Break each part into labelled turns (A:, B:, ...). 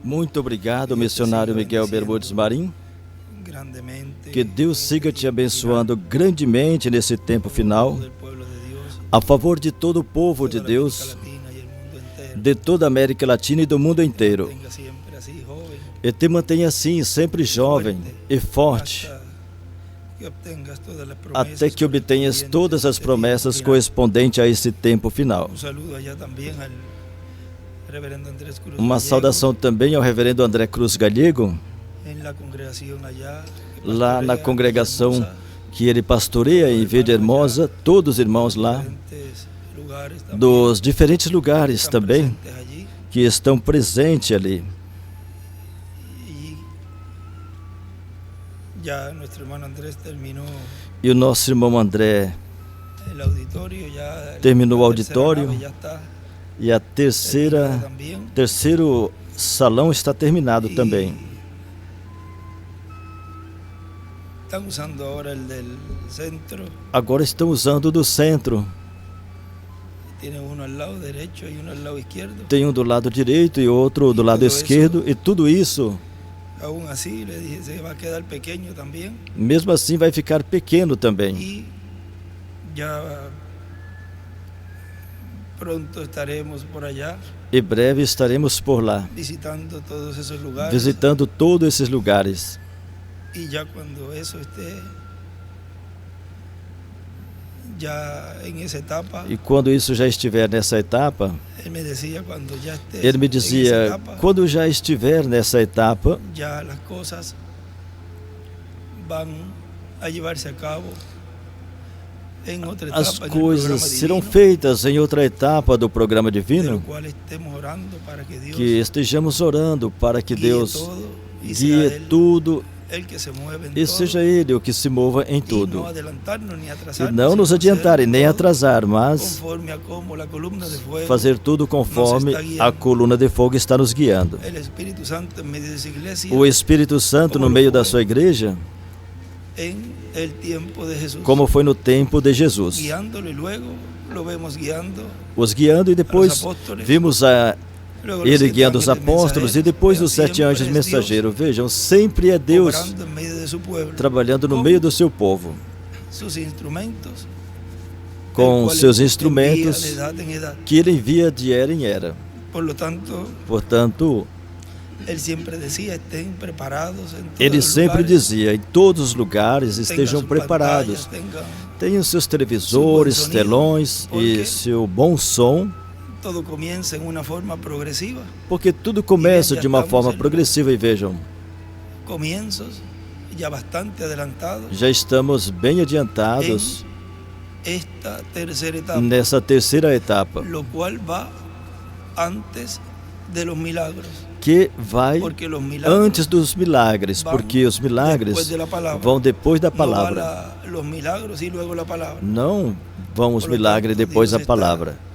A: Muito obrigado, missionário Miguel Bermudes Marim. Que Deus siga te abençoando grandemente nesse tempo final, a favor de todo o povo de Deus, de toda a América Latina e do mundo inteiro. E te mantenha assim, sempre jovem e forte, até que obtenhas todas as promessas correspondentes a esse tempo final. Uma saudação também ao reverendo André Cruz Galego, lá na congregação que ele pastoreia em Villahermosa, todos os irmãos lá, dos diferentes lugares também, que estão presentes ali. E o nosso irmão André terminou o auditório e a terceiro salão está terminado também. Agora estão usando o do centro. Tem um do lado direito e outro do lado esquerdo, e tudo isso, mesmo assim, vai ficar pequeno também. E breve estaremos por lá, visitando todos esses lugares. E quando isso já estiver nessa etapa, ele me dizia, quando já estiver nessa etapa, as coisas serão feitas em outra etapa do programa divino, que estejamos orando para que Deus guie tudo e seja Ele o que se mova em tudo. E não nos adiantar e nem atrasar, mas fazer tudo conforme a coluna de fogo está nos guiando. O Espírito Santo no meio da sua igreja, como foi no tempo de Jesus, os guiando, e depois vimos Ele guiando os apóstolos, e depois os 7 anjos mensageiros. Vejam, sempre é Deus trabalhando no meio do seu povo, com seus instrumentos que Ele envia de era em era. Portanto, Ele sempre dizia, em todos os lugares estejam preparados, tenham seus televisores, telões e seu bom som, porque tudo começa de uma forma progressiva. E vejam, já estamos bem adiantados nessa terceira etapa, que vai antes dos milagres, porque os milagres vão depois da palavra. Não vão os milagres depois da palavra.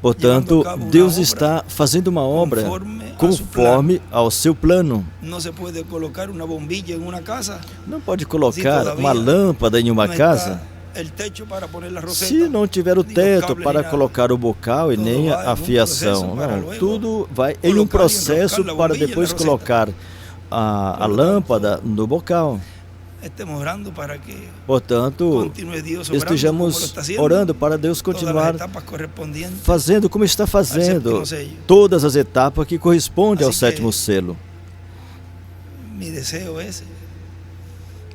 A: Portanto, Deus está fazendo uma obra conforme ao seu plano. Não pode colocar uma lâmpada em uma casa se não tiver o teto para colocar o bocal e nem a fiação. Não, tudo vai em um processo para depois colocar a lâmpada no bocal. Portanto, estejamos orando para Deus continuar fazendo como está fazendo todas as etapas que correspondem ao 7º selo.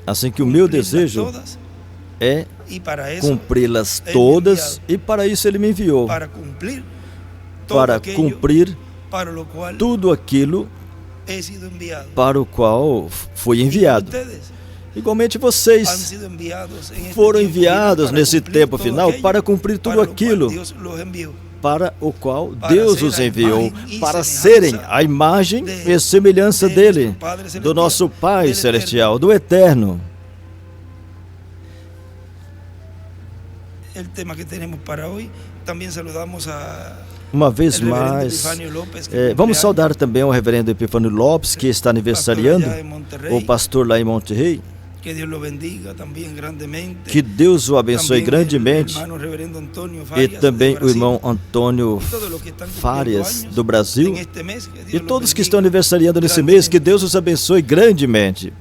A: Assim que o meu desejo é cumpri-las todas, e para isso Ele me enviou, para cumprir tudo aquilo para o qual fui enviado. Igualmente vocês foram enviados nesse tempo final para cumprir tudo aquilo para o qual Deus os enviou, para serem a imagem e semelhança dEle, do nosso Pai Celestial, do Eterno. Uma vez mais, vamos saudar também o reverendo Epifânio Lopes, que está aniversariando, o pastor lá em Monterrey. Que Deus o abençoe grandemente. E também o irmão Antônio Farias, do Brasil. E todos que estão aniversariando nesse mês, que Deus os abençoe grandemente.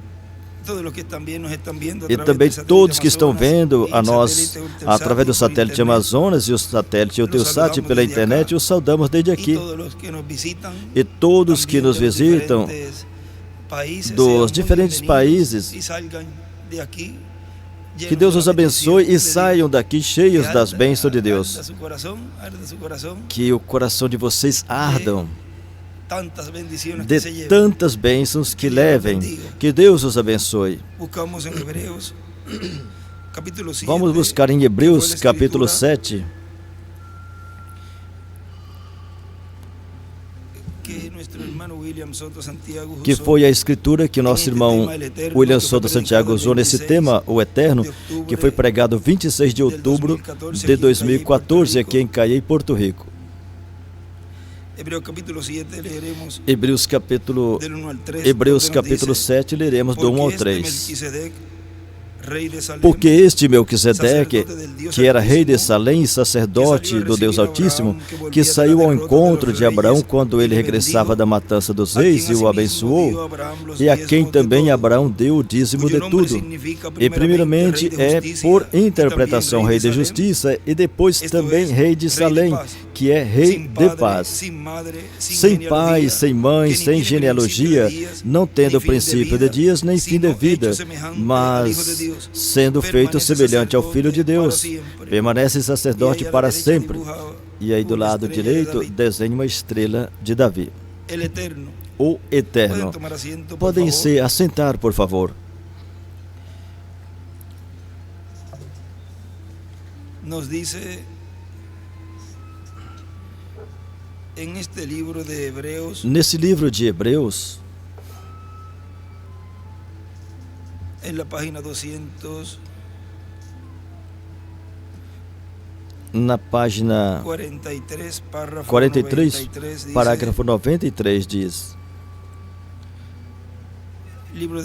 A: E também todos que estão vendo a nós através do satélite Amazonas e o satélite Eutelsat pela internet, os saudamos desde aqui. E todos que nos visitam dos diferentes países, que Deus os abençoe e saiam daqui cheios das bênçãos de Deus. Que o coração de vocês ardam de tantas bênçãos que levem. Que Deus os abençoe. Vamos buscar em Hebreus capítulo 7. Que foi a escritura que nosso irmão William Soto Santiago usou nesse tema, o Eterno, que foi pregado 26 de outubro de 2014 aqui em Caiei, Porto Rico. Hebreus capítulo 7, leremos do 1 ao 3. Porque este Melquisedeque, que era rei de Salém e sacerdote do Deus Altíssimo, que saiu ao encontro de Abraão quando ele regressava da matança dos reis e o abençoou, e a quem também Abraão deu o dízimo de tudo. E primeiramente é, por interpretação, rei de justiça, e depois também rei de Salém, que é rei de paz. Sem pai, sem mãe, sem genealogia, não tendo princípio de dias nem fim de vida, mas sendo feito semelhante ao Filho de Deus, permanece sacerdote para sempre. E aí do lado direito desenha uma estrela de Davi. O Eterno. Podem se assentar, por favor. Nesse livro de Hebreus, na página 43, parágrafo 93, diz: Livro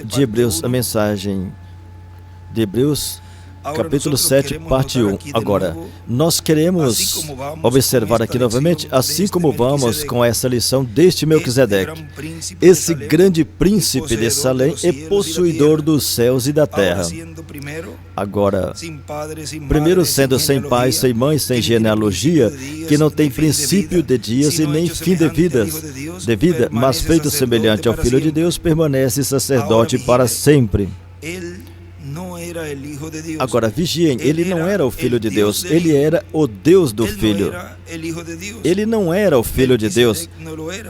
A: de Hebreus, a mensagem de Hebreus, capítulo 7, parte 1. Agora, nós queremos observar aqui novamente, assim como vamos com essa lição deste Melquisedeque, esse grande príncipe de Salém e possuidor dos céus e da terra. Agora, primeiro sendo sem pai, sem mãe, sem genealogia, que não tem princípio de dias e nem fim de vida, mas feito semelhante ao Filho de Deus, permanece sacerdote para sempre. Agora, vigiem, ele não era o Filho de Deus, ele era o Deus do Filho. Ele não era o Filho de Deus.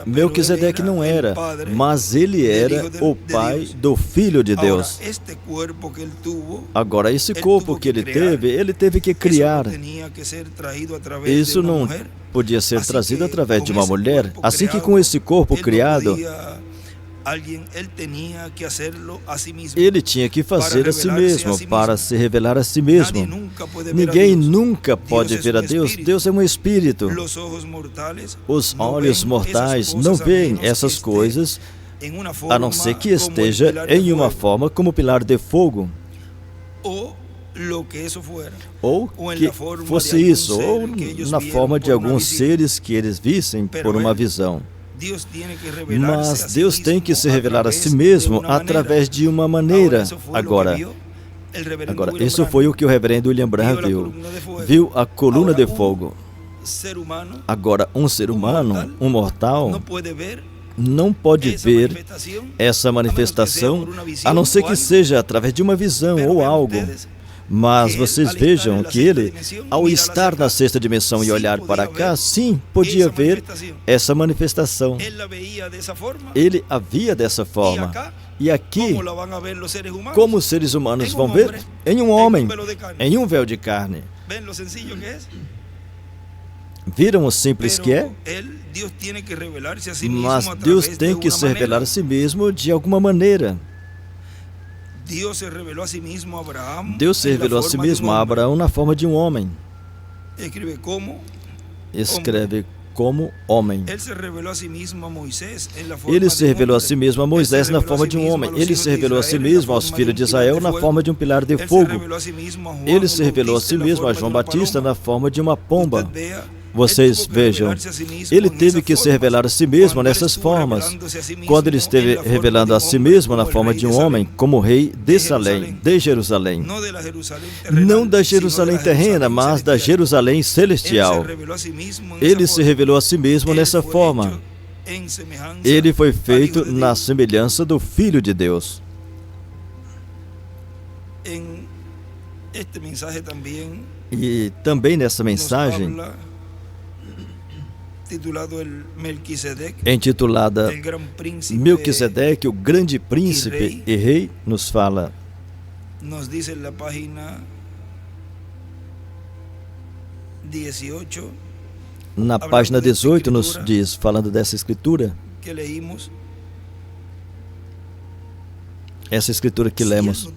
A: Melquisedeque não era, mas ele era o pai do Filho de Deus. Agora, esse corpo que ele teve que criar. Isso não podia ser trazido através de uma mulher. Assim que com esse corpo criado, ele tinha que fazer a si mesmo, para se revelar a si mesmo. Ninguém nunca pode ver a Deus. Deus é um espírito. Os olhos mortais não veem essas coisas, a não ser que esteja em uma forma como pilar de fogo. Ou que fosse isso, ou na forma de alguns seres que eles vissem por uma visão. Mas Deus tem que se revelar a si mesmo através de uma maneira. Agora, isso foi o que o reverendo William Branham viu. Viu a coluna de fogo. Agora, um ser humano, um mortal, não pode ver essa manifestação, a não ser que seja através de uma visão ou algo. Mas vocês vejam que ele, ao estar na sexta dimensão e olhar para cá, sim, podia ver essa manifestação. Ele a via dessa forma. E aqui, como os seres humanos vão ver? Em um homem, em um véu de carne. Viram o simples que é? Mas Deus tem que se revelar a si mesmo de alguma maneira. Deus se revelou a si mesmo a Abraão na forma de um homem. Escreve como homem. Ele se revelou a si mesmo a Moisés na forma de um homem. Ele se revelou a si mesmo aos filhos de Israel na forma de um pilar de fogo. Ele se revelou a si mesmo a João Batista na forma de uma pomba. Vocês vejam, ele teve que se revelar a si mesmo nessas formas. Quando ele esteve revelando a si mesmo na forma de um homem, como rei de Salém, de Jerusalém. Não da Jerusalém terrena, mas da Jerusalém celestial. Ele se revelou a si mesmo nessa forma. Ele foi feito na semelhança do Filho de Deus. E também nessa mensagem, intitulada Melquisedeque, o grande príncipe e rei, nos fala, na página 18, nos diz, falando dessa escritura, essa escritura que lemos,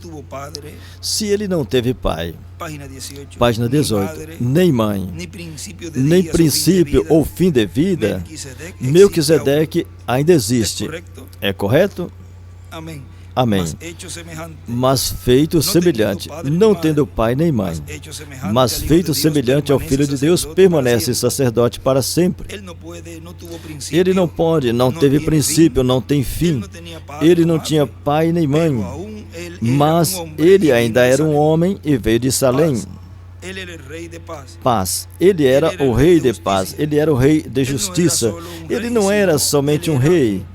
A: se ele não teve pai, página 18, nem mãe, nem princípio ou fim de vida, Melquisedeque ainda existe. É correto? Amém. Mas feito semelhante, não tendo pai nem mãe, mas feito semelhante ao Filho de Deus, permanece sacerdote para sempre. Ele não pode, não teve princípio, não tem fim. Ele não tinha pai nem mãe, mas ele ainda era um homem e veio de Salém. Paz. Ele era o rei de paz. Ele era o rei de justiça. Ele não era somente um rei,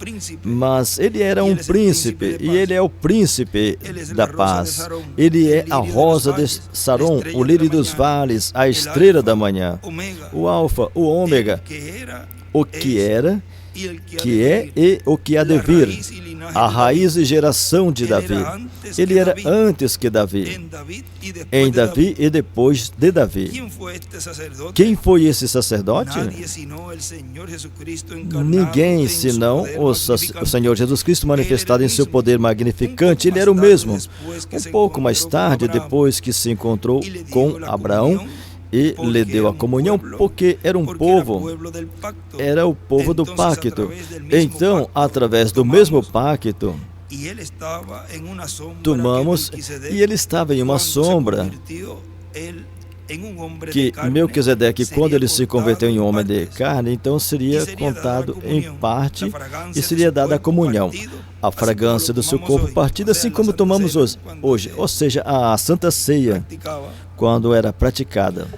A: mas ele era um príncipe. E ele é o príncipe da paz. Ele é a rosa de Saron, o lírio dos vales, a estrela da manhã, o alfa, o ômega, o que era, que é e o que há de vir, a raiz e geração de Davi. Ele era antes que Davi, em Davi e depois de Davi. Quem foi esse sacerdote? Ninguém senão o Senhor Jesus Cristo manifestado em seu poder magnificante. Ele era o mesmo. Um pouco mais tarde, depois que se encontrou com Abraão, e lhe deu a comunhão, porque era um povo, era o povo do pacto. Então, através do mesmo pacto, tomamos, e ele estava em uma sombra, que Melquisedeque, quando ele se converteu em homem de carne, então seria contado em parte e seria dada a comunhão, a fragrância do seu corpo partido, assim como tomamos hoje, ou seja, a Santa Ceia, quando era praticada.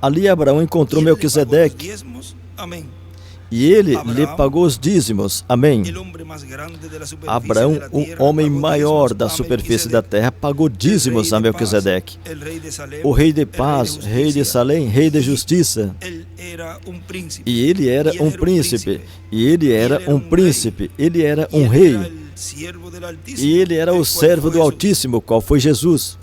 A: Ali Abraão encontrou Melquisedeque, e ele lhe pagou os dízimos. Amém. Abraão, o homem maior da superfície da terra, pagou dízimos a Melquisedeque. O rei de paz, rei de Salém, rei de justiça. E ele era um príncipe. E ele era um príncipe. Ele era um rei. E ele era o servo do Altíssimo, qual foi Jesus.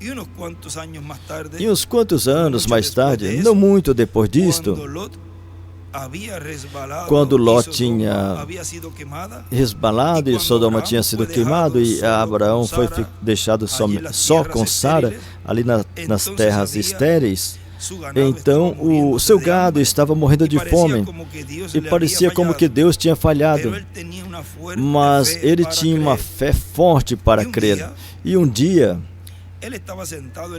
A: E uns quantos anos mais tarde, não muito depois disto, quando Ló tinha resbalado e Sodoma tinha sido queimado e Abraão foi deixado só com Sara, ali nas terras estéreis, então o seu gado estava morrendo de fome e parecia como que Deus tinha falhado, mas ele tinha uma fé forte para crer. E um dia ele estava sentado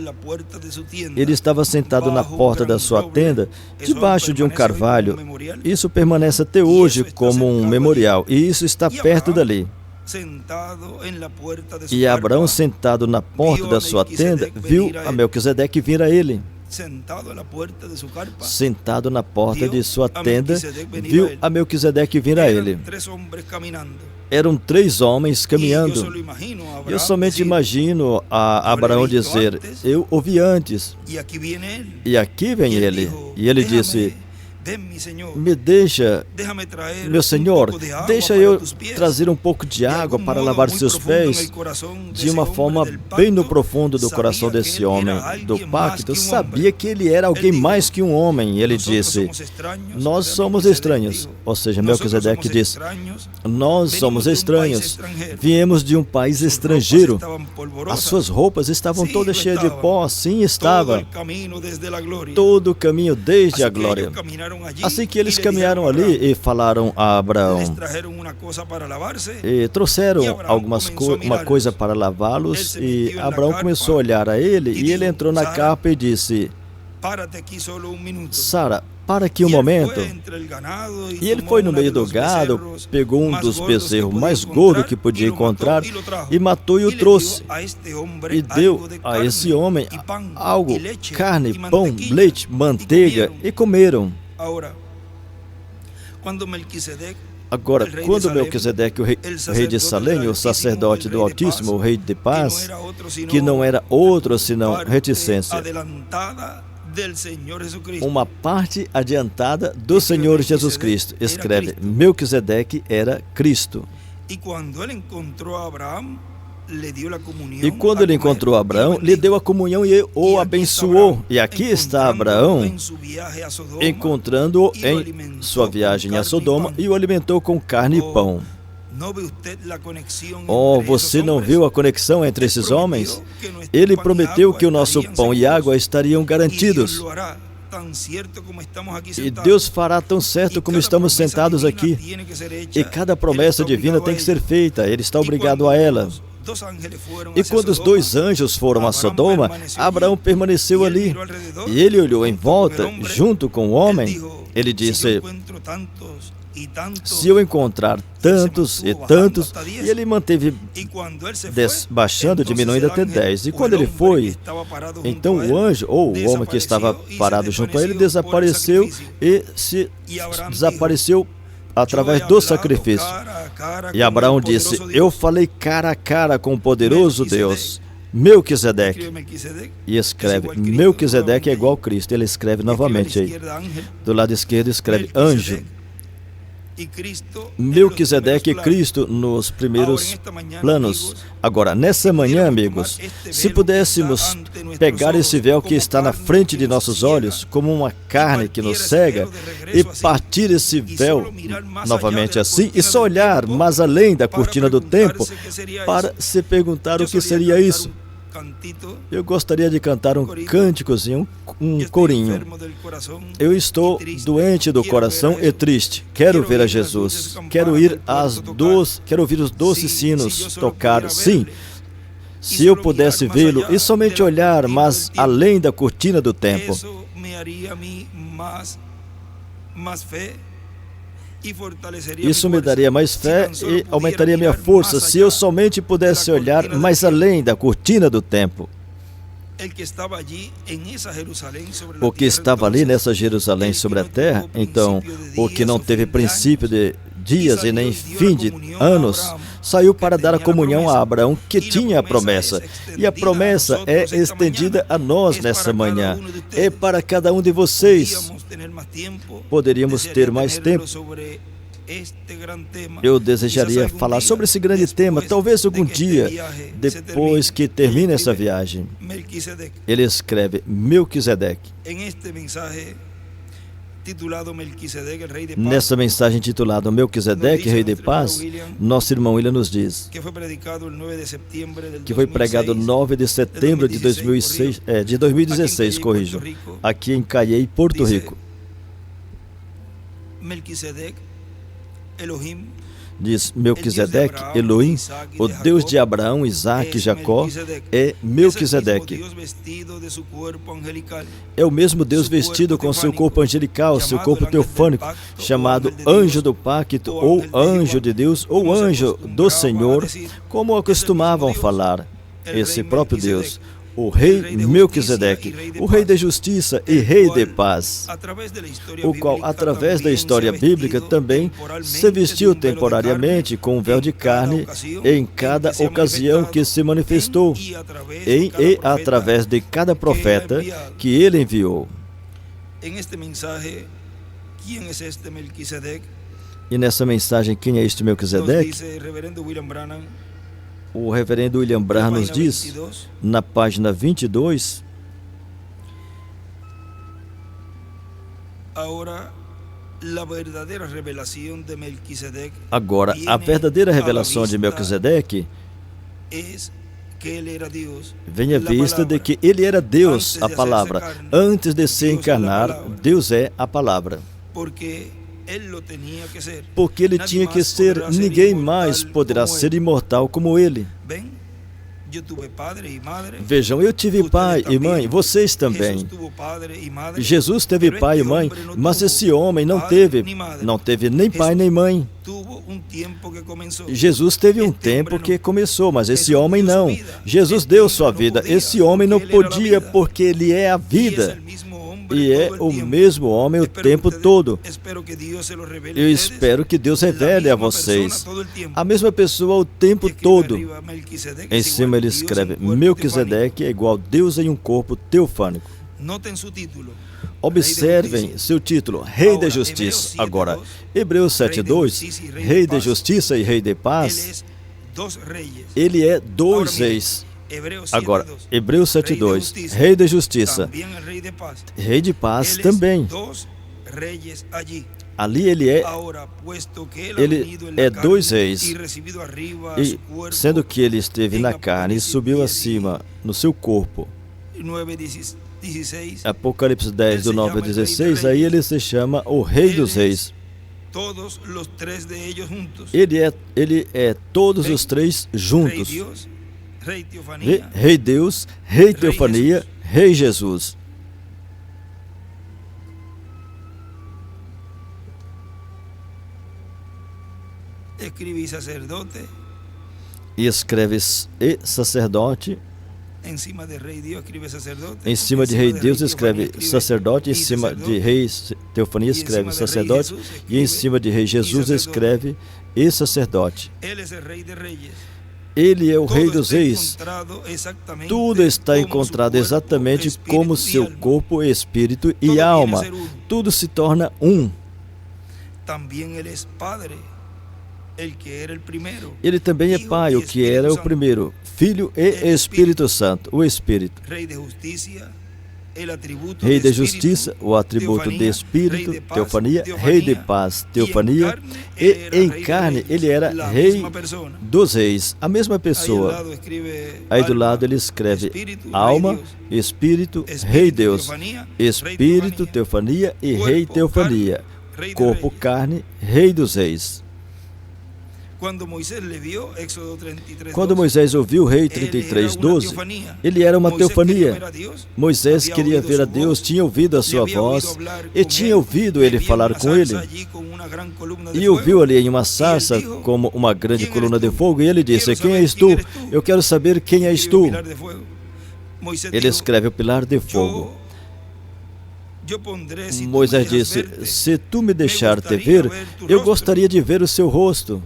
A: na porta da sua tenda, debaixo de um carvalho. Isso permanece até hoje como um memorial, e isso está perto dali. E Abraão, sentado na porta da sua tenda, viu a Melquisedeque vir a ele. Sentado na porta de sua tenda, viu a Melquisedeque vir a ele. Eram 3 homens caminhando. Eu somente imagino a Abraão dizer, eu ouvi antes. E aqui vem ele. E ele disse, me deixa, meu Senhor, deixa eu trazer um pouco de água para lavar seus pés. De uma forma bem no profundo do coração desse homem do pacto, sabia que ele era alguém mais que um homem. Ele disse: nós somos estranhos. Ou seja, Melquisedeque disse: nós somos estranhos. Viemos de um país estrangeiro. As suas roupas estavam todas cheias de pó. Sim, estava. Todo o caminho desde a glória. Assim que eles caminharam ali e falaram a Abraão, e trouxeram uma coisa para lavá-los, e Abraão começou a olhar a ele, e ele entrou na capa e disse: Sara, para aqui um momento. E ele foi no meio do gado, pegou um dos bezerros mais gordos que podia encontrar e matou e o trouxe. E deu a esse homem algo, carne, pão, leite, manteiga, e comeram. Agora, quando Melquisedeque, o rei de Salém, o sacerdote do Altíssimo, o rei de paz, que não era outro senão reticência, uma parte adiantada do Senhor Jesus Cristo, escreve: Melquisedeque era Cristo. E quando ele encontrou Abraão, lhe deu a comunhão e o abençoou. E aqui está Abraão, encontrando-o em sua viagem a Sodoma, e o alimentou com carne e pão. Oh, você não viu a conexão entre esses homens? Ele prometeu que o nosso pão e água estariam garantidos. E Deus fará tão certo como estamos sentados aqui. E cada promessa divina tem que ser feita. Ele está obrigado a ela. E quando os 2 anjos foram a Sodoma, Abraão permaneceu ali. E ele olhou em volta, junto com o homem. Ele disse: se eu encontrar tantos e tantos, e ele manteve baixando, diminuindo até 10. E quando ele foi, então o anjo, ou o homem que estava parado junto a ele, desapareceu e se desapareceu através do sacrifício. E Abraão disse: eu falei cara a cara com o poderoso Deus, Melquisedeque. E escreve: Melquisedeque é igual a Cristo. Ele escreve novamente aí. Do lado esquerdo escreve anjo. Melquisedeque e Cristo nos primeiros planos. Agora, nessa manhã, amigos, se pudéssemos pegar esse véu que está na frente de nossos olhos, como uma carne que nos cega, e partir esse véu novamente assim, e só olhar mais além da cortina do tempo, para se perguntar o que seria isso. Eu gostaria de cantar um cânticozinho, um corinho. Eu estou doente do coração e triste. Quero ver a Jesus. Quero ouvir os doces sinos tocar. Sim, se eu pudesse vê-lo e somente olhar, mas além da cortina do tempo. Isso me daria mais fé e aumentaria minha força se eu somente pudesse olhar mais além da cortina do tempo. O que estava ali nessa Jerusalém sobre a terra, então, o que não teve princípio de dias e nem fim de anos, saiu para dar a comunhão a Abraão, que tinha a promessa. E a promessa é estendida a nós nessa manhã. É para cada um de vocês. Poderíamos ter mais tempo. Eu desejaria falar sobre esse grande tema, talvez algum dia, depois que termine essa viagem. Ele escreve Melquisedeque. Nessa mensagem titulada Melquisedeque, Rei de Paz, nosso irmão William nos diz que foi pregado 9 de setembro de 2016, corrijo, aqui em Caiei, Porto Rico. Diz Melquisedeque, Elohim, o Deus de Abraão, Isaac e Jacó, é Melquisedeque. É o mesmo Deus vestido com seu corpo angelical, seu corpo teofânico, chamado anjo do pacto, ou anjo de Deus, ou anjo do Senhor, como acostumavam falar. Esse próprio Deus, o rei Melquisedeque, o rei de justiça e rei de paz, o qual, através da história bíblica, também se vestiu temporariamente com um véu de carne em cada ocasião que se manifestou, e através de cada profeta que ele enviou. E nessa mensagem, quem é este Melquisedeque? O reverendo William Branham nos diz, na página 22, agora, a verdadeira revelação de Melquisedeque vem à vista de que ele era Deus, a palavra. Antes de se encarnar, Deus é a palavra. Porque ele tinha que ser, ninguém mais poderá ser imortal como ele. Vejam, eu tive pai e mãe, vocês também. Jesus teve pai e mãe, mas esse homem não teve nem pai nem mãe. Jesus teve um tempo que começou, mas esse homem não. Jesus deu sua vida, esse homem não podia porque ele é a vida. E é o mesmo homem o tempo todo. Eu espero que Deus revele a vocês. A mesma pessoa o tempo todo. Em cima ele escreve, Melquisedeque é igual a Deus em um corpo teofânico. Observem seu título, Rei da Justiça. Agora, Hebreus 7:2, Rei de Justiça e Rei de Paz. Ele é dois reis. Agora, Hebreus 7:2, Rei da Justiça, Rei de Paz também. Ali ele é dois reis, e sendo que ele esteve na carne e subiu acima no seu corpo. Apocalipse 10, do 9 ao 16, aí ele se chama o Rei dos Reis. Ele é todos os três juntos. Rei Deus, Rei Teofania, Rei Jesus. E escreve e sacerdote. Em cima de Rei Deus escreve sacerdote, em cima de Rei Teofania escreve sacerdote, e em cima de Rei Jesus escreve e sacerdote. Ele é o Rei dos Reis. Tudo está encontrado exatamente como seu corpo, espírito e alma. Tudo se torna um. Ele também é Pai, o que era o primeiro, Filho e Espírito Santo, o Espírito. Rei de Justiça, o atributo de Espírito, Teofania, Rei de Paz, Teofania, e em carne ele era Rei dos Reis, a mesma pessoa. Aí do lado ele escreve alma, Espírito, Rei Deus, Espírito, Teofania e Rei Teofania, corpo, carne, Rei dos Reis. Quando Moisés ouviu o Rei 33:12, ele era uma teofania. Moisés queria ver a Deus, tinha ouvido a sua voz e tinha ouvido ele falar com ele. E ouviu ali em uma sarça como uma grande coluna de fogo, e ele disse, quem és tu? Eu quero saber quem és tu. Ele escreve o pilar de fogo. Moisés disse, se tu me deixar te ver, eu gostaria de ver o seu rosto.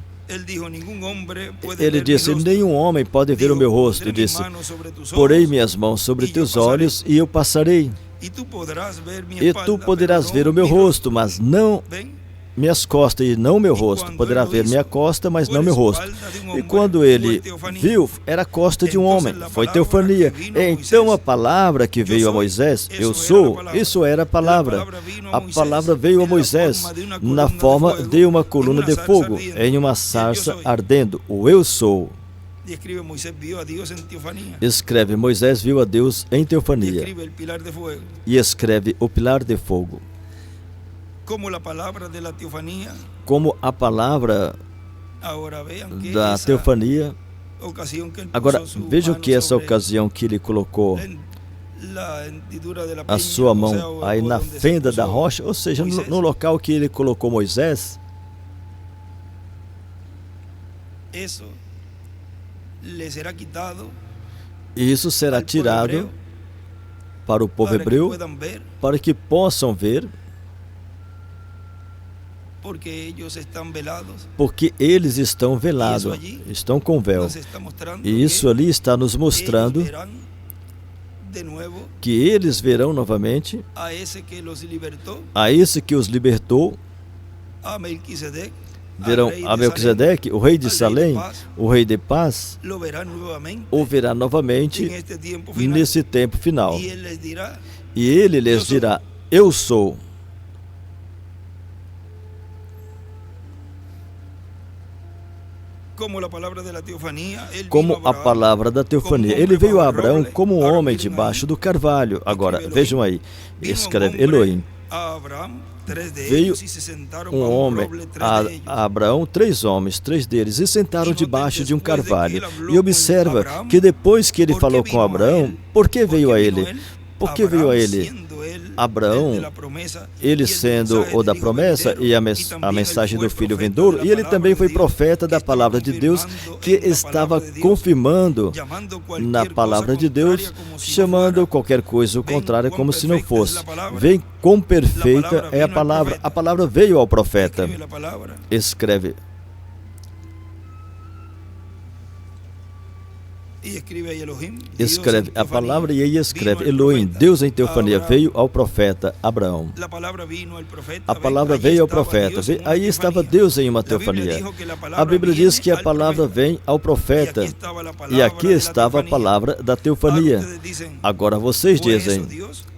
A: Ele disse, nenhum homem pode ver o meu rosto. Ele disse, porei minhas mãos sobre teus olhos e eu passarei. E tu poderás ver o meu rosto, mas não minhas costas e não meu rosto. Poderá ver minha costa, mas não meu rosto. E quando ele viu, era a costa de um homem. Foi teofania. Então a palavra que veio a Moisés, eu sou, isso era a palavra. A palavra veio a Moisés na forma de uma coluna de fogo, em uma sarça ardendo. O eu sou. Escreve, Moisés viu a Deus em teofania. E escreve o pilar de fogo. Como a palavra da teofania. Agora, vejam que essa ocasião que ele colocou a sua mão aí na fenda da rocha, ou seja, no local que ele colocou Moisés, isso será tirado para o povo hebreu, para que possam ver, porque eles estão velados, estão com véu. E isso ali está nos mostrando que eles verão novamente a esse que os libertou, verão a Melquisedeque, o rei de Salém, o rei de paz, o verá novamente nesse tempo final. E ele lhes dirá: eu sou. Como a palavra da teofania. Ele veio a Abraão como um homem debaixo do carvalho. Agora, vejam aí, escreve Elohim. Veio um homem a Abraão, 3 homens, 3 deles, e sentaram debaixo de um carvalho. E observa que depois que ele falou com Abraão, por que veio a ele? Por que veio a ele? Abraão, ele sendo o da promessa e a mensagem do filho vindouro, e ele também foi profeta da palavra de Deus, que estava confirmando na palavra de Deus, chamando qualquer coisa o contrário como se não fosse. Vem quão perfeita é a palavra veio ao profeta. Escreve. Escreve a palavra e aí escreve Elohim, Deus em teofania, veio ao profeta Abraão. A palavra veio ao profeta, aí estava Deus em uma teofania. A Bíblia diz que a palavra vem ao profeta, e aqui estava a palavra da teofania. Agora vocês dizem: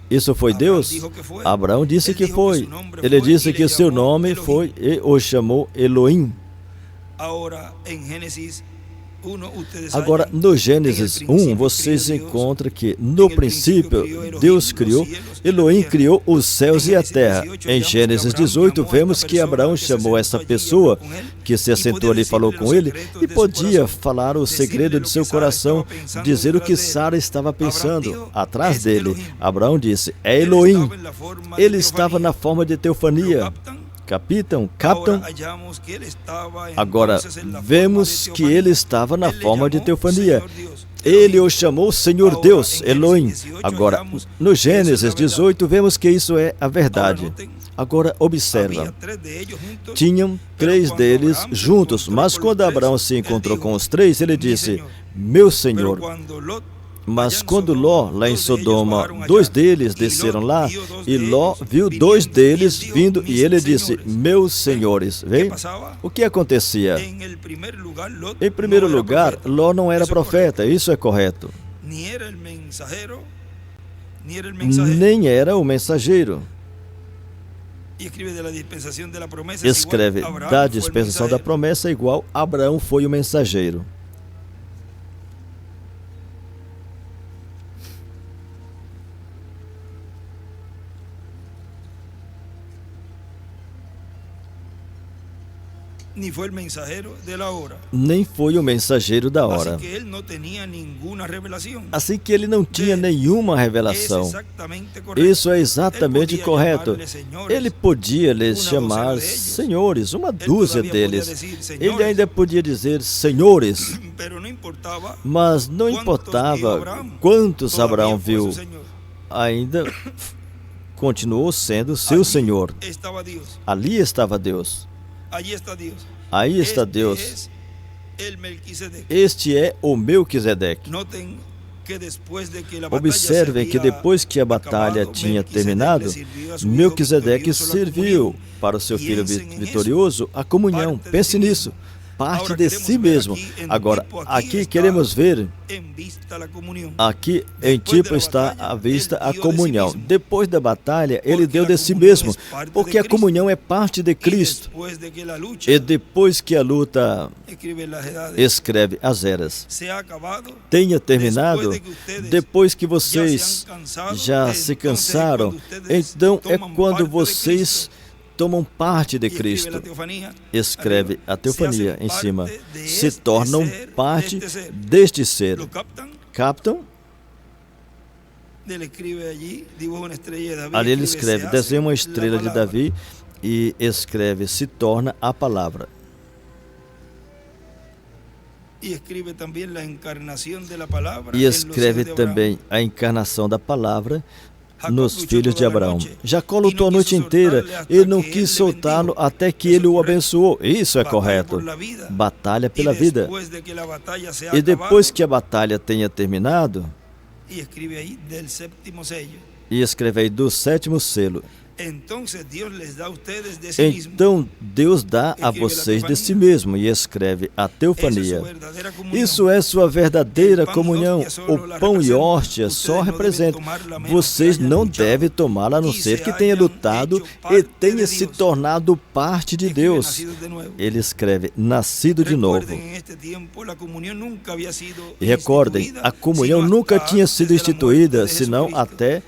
A: isso foi Deus? Abraão disse que foi. Ele disse que seu nome foi e o chamou Elohim. Agora, no Gênesis 1, vocês encontram que, no princípio, Deus criou, Elohim criou os céus e a terra. Em Gênesis 18, vemos que Abraão chamou essa pessoa, que se assentou ali e falou com ele, e podia falar o segredo de seu coração, dizer o que Sara estava pensando atrás dele. Abraão disse: é Elohim. Ele estava na forma de teofania. Captam? Agora, vemos que ele estava na forma de teofania. Ele o chamou Senhor Deus, Elohim. Agora, no Gênesis 18, vemos que isso é a verdade. Agora, observa. Tinham 3 deles juntos, mas quando Abraão se encontrou com os 3, ele disse: meu Senhor. Mas quando Ló, lá em Sodoma, 2 deles desceram lá, e Ló viu 2 deles vindo, e ele disse: meus senhores. Vem? O que acontecia? Em primeiro lugar, Ló não era profeta, isso é correto. Nem era o mensageiro. Escreve, da dispensação da promessa igual, Abraão foi o mensageiro. Nem foi o mensageiro da hora. Assim que ele não tinha nenhuma revelação. Isso é exatamente correto. Ele podia lhes chamar senhores, uma dúzia deles. Ele ainda podia dizer senhores. Mas não importava quantos Abraão viu, ainda continuou sendo seu Senhor. Ali estava Deus. Aí está Deus. Este é o Melquisedeque. Observem que depois que a batalha tinha terminado, Melquisedeque serviu para o seu filho vitorioso a comunhão. Pense nisso. Parte de si mesmo. Agora, aqui queremos ver, aqui em tipo está à vista a comunhão. Depois da batalha, ele deu de si mesmo, porque a comunhão é parte de Cristo. E depois que a luta, escreve as eras, tenha terminado, depois que vocês já se cansaram, então é quando vocês tomam parte de Cristo. Escreve a teofania em cima. Se tornam parte deste ser. Captam? Ali ele escreve, desenha uma estrela de Davi e escreve, se torna a palavra. E escreve também a encarnação da palavra nos filhos de Abraão. Jacó lutou a noite inteira e não quis soltá-lo até que ele o abençoou. Isso é correto. Batalha pela vida. E depois que a batalha tenha terminado, E escreve aí do sétimo selo. Então Deus dá a vocês de si mesmo, e escreve a teofania. Isso é sua verdadeira comunhão. O pão e hóstia só representam. Vocês não devem tomá-la a não ser que tenha lutado e tenha se tornado parte de Deus. Ele escreve, nascido de novo. E recordem, a comunhão nunca tinha sido instituída, senão até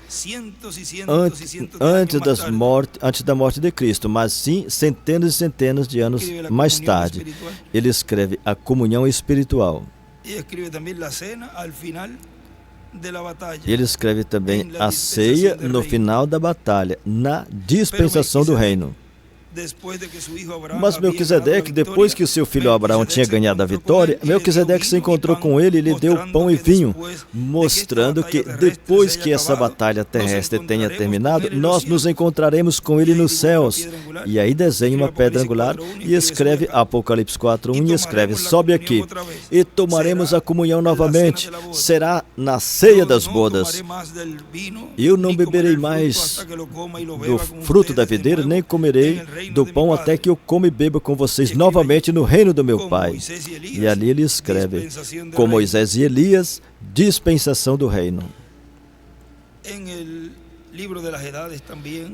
A: antes da morte de Cristo, mas sim centenas e centenas de anos mais tarde. Ele escreve a comunhão espiritual. Ele escreve também a ceia no final da batalha, na dispensação do reino. Mas Melquisedeque, depois que o seu filho Abraão tinha ganhado a vitória, Melquisedeque se encontrou com ele e lhe deu pão e vinho, mostrando que depois que essa batalha terrestre tenha terminado, nós nos encontraremos com ele nos céus. E aí desenha uma pedra angular e escreve Apocalipse 4:1 e escreve, sobe aqui e tomaremos a comunhão novamente, será na ceia das bodas. Eu não beberei mais do fruto da videira, nem comerei do pão até que eu coma e beba com vocês novamente no reino do meu Pai. E ali ele escreve, com Moisés e Elias, dispensação do reino.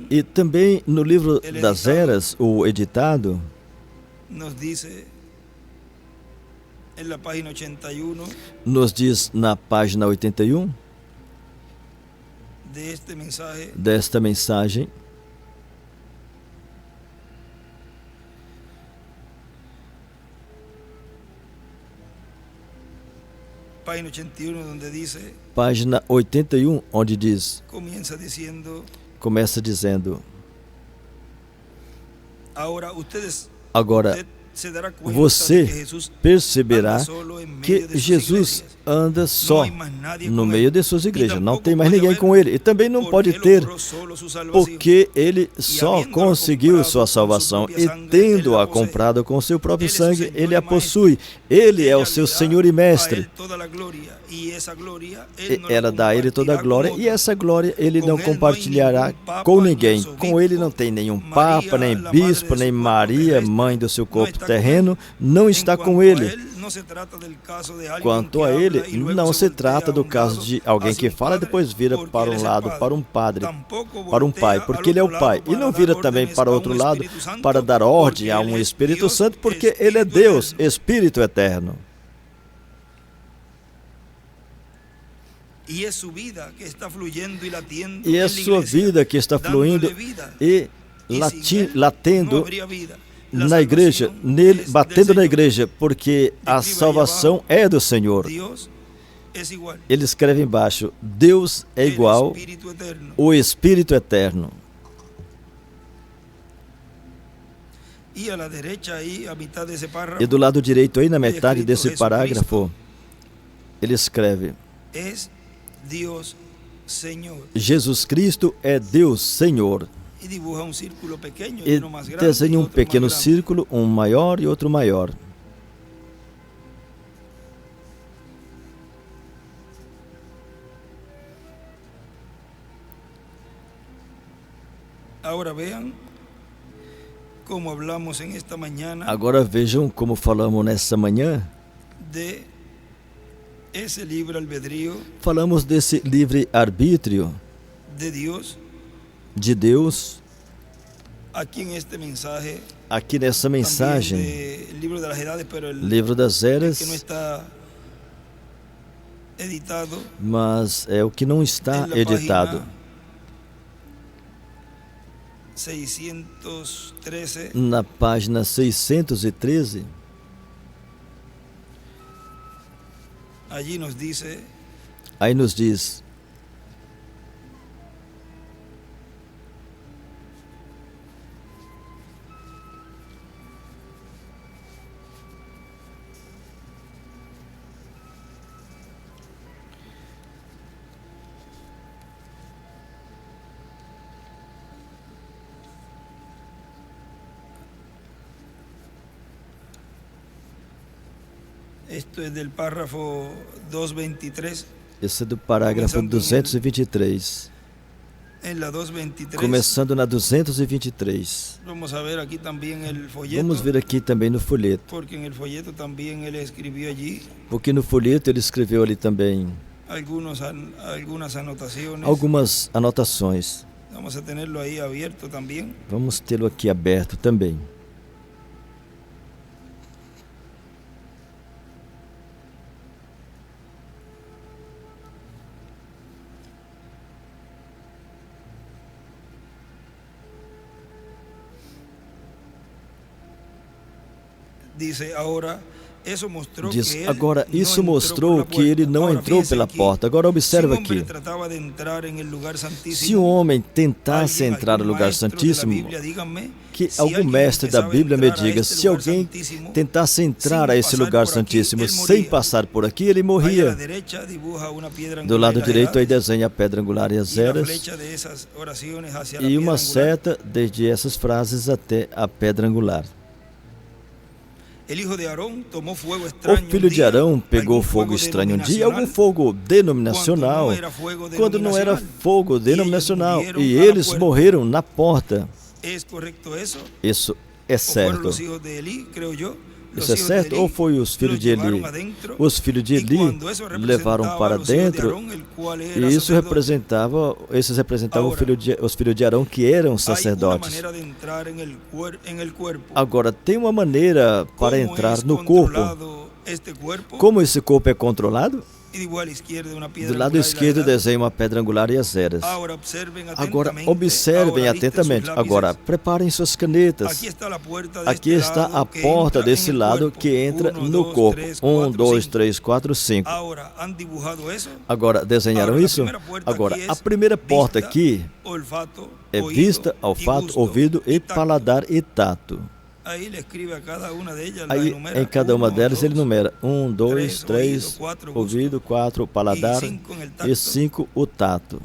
A: E também no livro das eras, o editado, nos diz na página 81 desta mensagem, página 81, onde diz, começa dizendo, agora você perceberá que Jesus anda só no meio de suas igrejas, não tem mais ninguém com ele, e também não pode ter, porque ele só conseguiu sua salvação, e tendo-a comprado com seu próprio sangue, ele a possui. Ele é o seu Senhor e Mestre. Ela dá a ele toda a glória, e essa glória ele não compartilhará com ninguém. Com ele não tem nenhum papa, nem bispo, nem Maria, mãe do seu corpo terreno, não está com ele. Quanto a ele, não se trata do caso de alguém que fala e depois vira para um lado, para um padre, para um pai, porque ele é o pai, e não vira também para outro lado para dar ordem a um Espírito Santo, porque ele é Deus, Espírito eterno. E é sua vida que está fluindo e latendo na igreja, nele, batendo na igreja, porque a salvação é do Senhor. Ele escreve embaixo, Deus é igual, o Espírito eterno. E do lado direito aí, na metade desse parágrafo, ele escreve, Jesus Cristo é Deus Senhor. E desenha um pequeno círculo, um maior e outro maior. Agora vejam como falamos nesta manhã. Falamos desse livre-arbítrio de Deus. Aqui nessa mensagem, livro das eras, mas é o que não está editado. Na página 613, aí nos diz,
B: Esto es del párrafo 223.
A: Esse é do parágrafo 223. Começando na 223. Vamos ver aqui também no folheto. Porque no folheto ele escreveu ali também algumas anotações. Vamos tê-lo aqui aberto também.
B: Diz,
A: agora, isso mostrou que ele não entrou pela porta. Agora, observa aqui. Se um homem tentasse entrar no lugar santíssimo, que algum mestre da Bíblia me diga, se alguém tentasse entrar a esse lugar santíssimo sem passar por aqui, ele morria. Do lado direito, aí desenha a pedra angular e as eras, e uma seta desde essas frases até a pedra angular. O filho de Arão pegou fogo estranho um dia, algum fogo denominacional, quando não era fogo denominacional, e eles morreram na porta. Isso é certo. Isso é certo? Ou foi os filhos de Eli? Os filhos de Eli levaram para dentro, e isso representava, esses representavam os filhos de Arão, que eram sacerdotes. Agora, tem uma maneira para entrar no corpo. Como esse corpo é controlado? Do lado esquerdo desenha uma pedra angular e as eras. Agora, observem atentamente. Agora, preparem suas canetas. Aqui está a porta desse lado que entra no corpo. 1, 2, 3, 4, 5. Agora, desenharam isso? Agora, a primeira porta aqui é vista, olfato, ouvido e paladar e tato. Aí, em cada uma delas, ele numera 1, 2, 3, ouvido, 4, paladar e 5, o tato.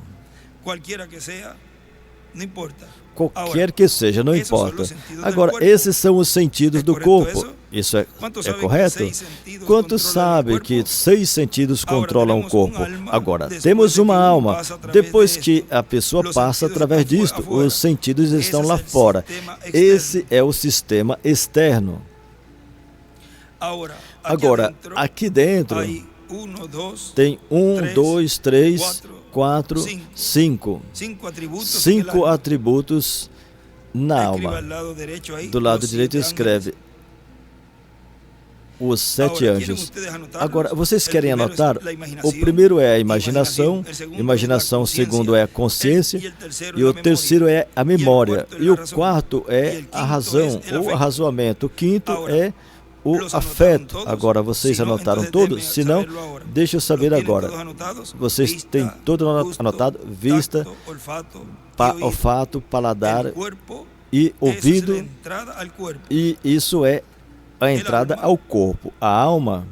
A: Qualquer que seja, não importa. Agora, esses são os sentidos do corpo. Isso é correto? Quantos sabem que 6 sentidos controlam o corpo? Agora, temos uma alma. Depois que a pessoa passa através disto, os sentidos estão lá fora. Esse é o sistema externo. Agora, aqui dentro, tem 1, 2, 3, 4, 5. 5 atributos na alma. Do lado direito escreve os 7 anjos. Agora, vocês querem anotar? O primeiro é a imaginação, o segundo é a consciência, e o terceiro é a memória, e o quarto é a razão, ou arrazoamento, o quinto é o afeto. Agora, vocês anotaram todos? Se não, deixa eu saber agora. Vocês têm tudo anotado? Vista, olfato, paladar e ouvido, e isso é a entrada ao corpo. A alma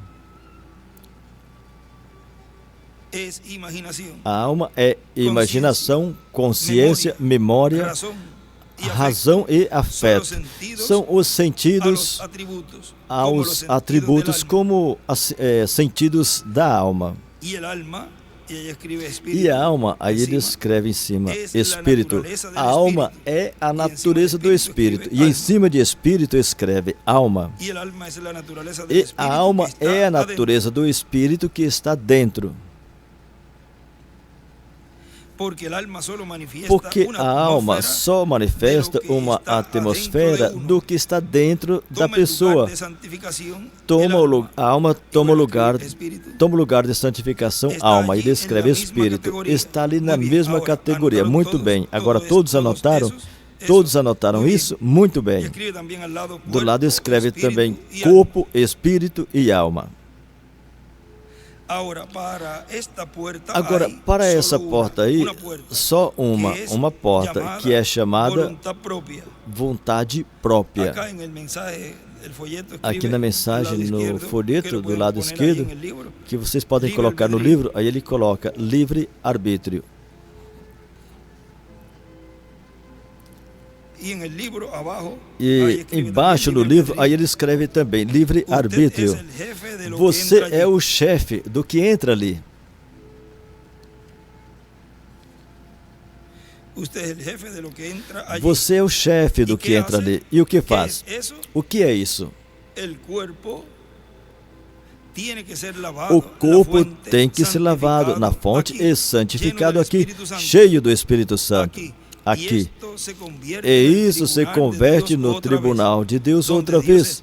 A: é imaginação, consciência, memória, razão e afeto. São os sentidos aos atributos como sentidos da alma. E a alma, aí ele escreve em cima, espírito. A alma é a natureza do espírito. E em cima de espírito escreve alma. E a alma é a natureza do espírito que está dentro. Porque a alma só manifesta uma atmosfera do que está dentro da pessoa. A alma toma o lugar de santificação, alma, e descreve espírito. Está ali na mesma categoria. Muito bem. Agora todos anotaram? Todos anotaram isso? Muito bem. Do lado escreve também corpo, espírito e alma. Agora, para essa porta aí, só uma porta, que é chamada vontade própria. Aqui na mensagem, no folheto do lado esquerdo, que vocês podem colocar no livro, aí ele coloca livre-arbítrio. E embaixo no livro, aí ele escreve também, livre-arbítrio. Você é o chefe do que entra ali. Você é o chefe do que entra ali. E o que faz? O que é isso? O corpo tem que ser lavado na fonte e santificado aqui, cheio do Espírito Santo. Aqui. E isso se converte no tribunal de Deus outra vez,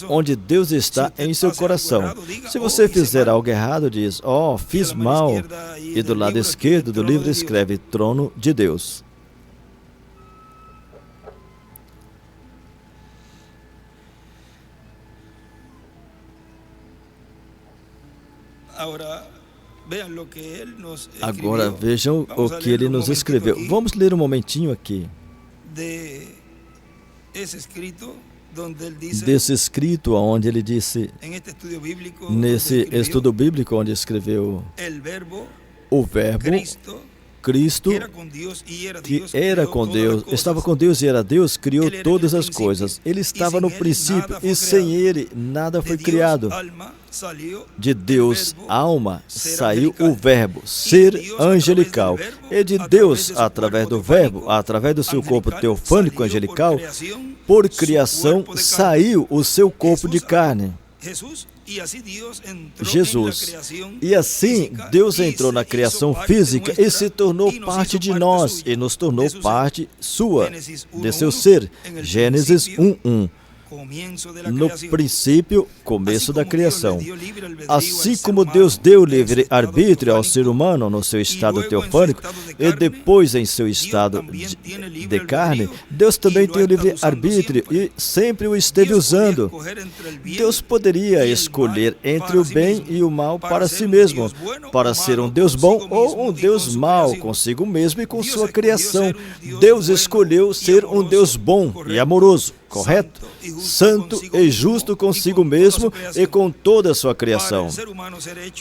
A: onde Deus está em seu coração. Se você fizer algo errado, diz, fiz mal. E do lado esquerdo do livro escreve trono de Deus. Agora vejam o que ele nos escreveu. Vamos ler um momentinho aqui. Desse escrito onde ele disse, nesse estudo bíblico onde escreveu o Verbo, Cristo, que era com Deus, estava com Deus e era Deus, criou todas as coisas. Ele estava no princípio e sem Ele nada foi criado. De Deus, alma, saiu o Verbo, ser angelical. E de Deus, através do Verbo, através do seu corpo teofânico angelical, por criação, saiu o seu corpo de carne. Jesus. E assim, Deus entrou na criação física e se tornou parte de nós, e nos tornou parte sua, de seu ser. Gênesis 1:1. No princípio, começo da criação. Assim como Deus deu livre arbítrio ao ser humano no seu estado teofânico e depois em seu estado de carne, Deus também tem o livre arbítrio e sempre o esteve usando. Deus poderia escolher entre o bem e o mal para si mesmo, para ser um Deus bom ou um Deus mau consigo mesmo e com sua criação. Deus escolheu ser um Deus bom e amoroso, correto? Santo e justo consigo mesmo e com toda a sua criação.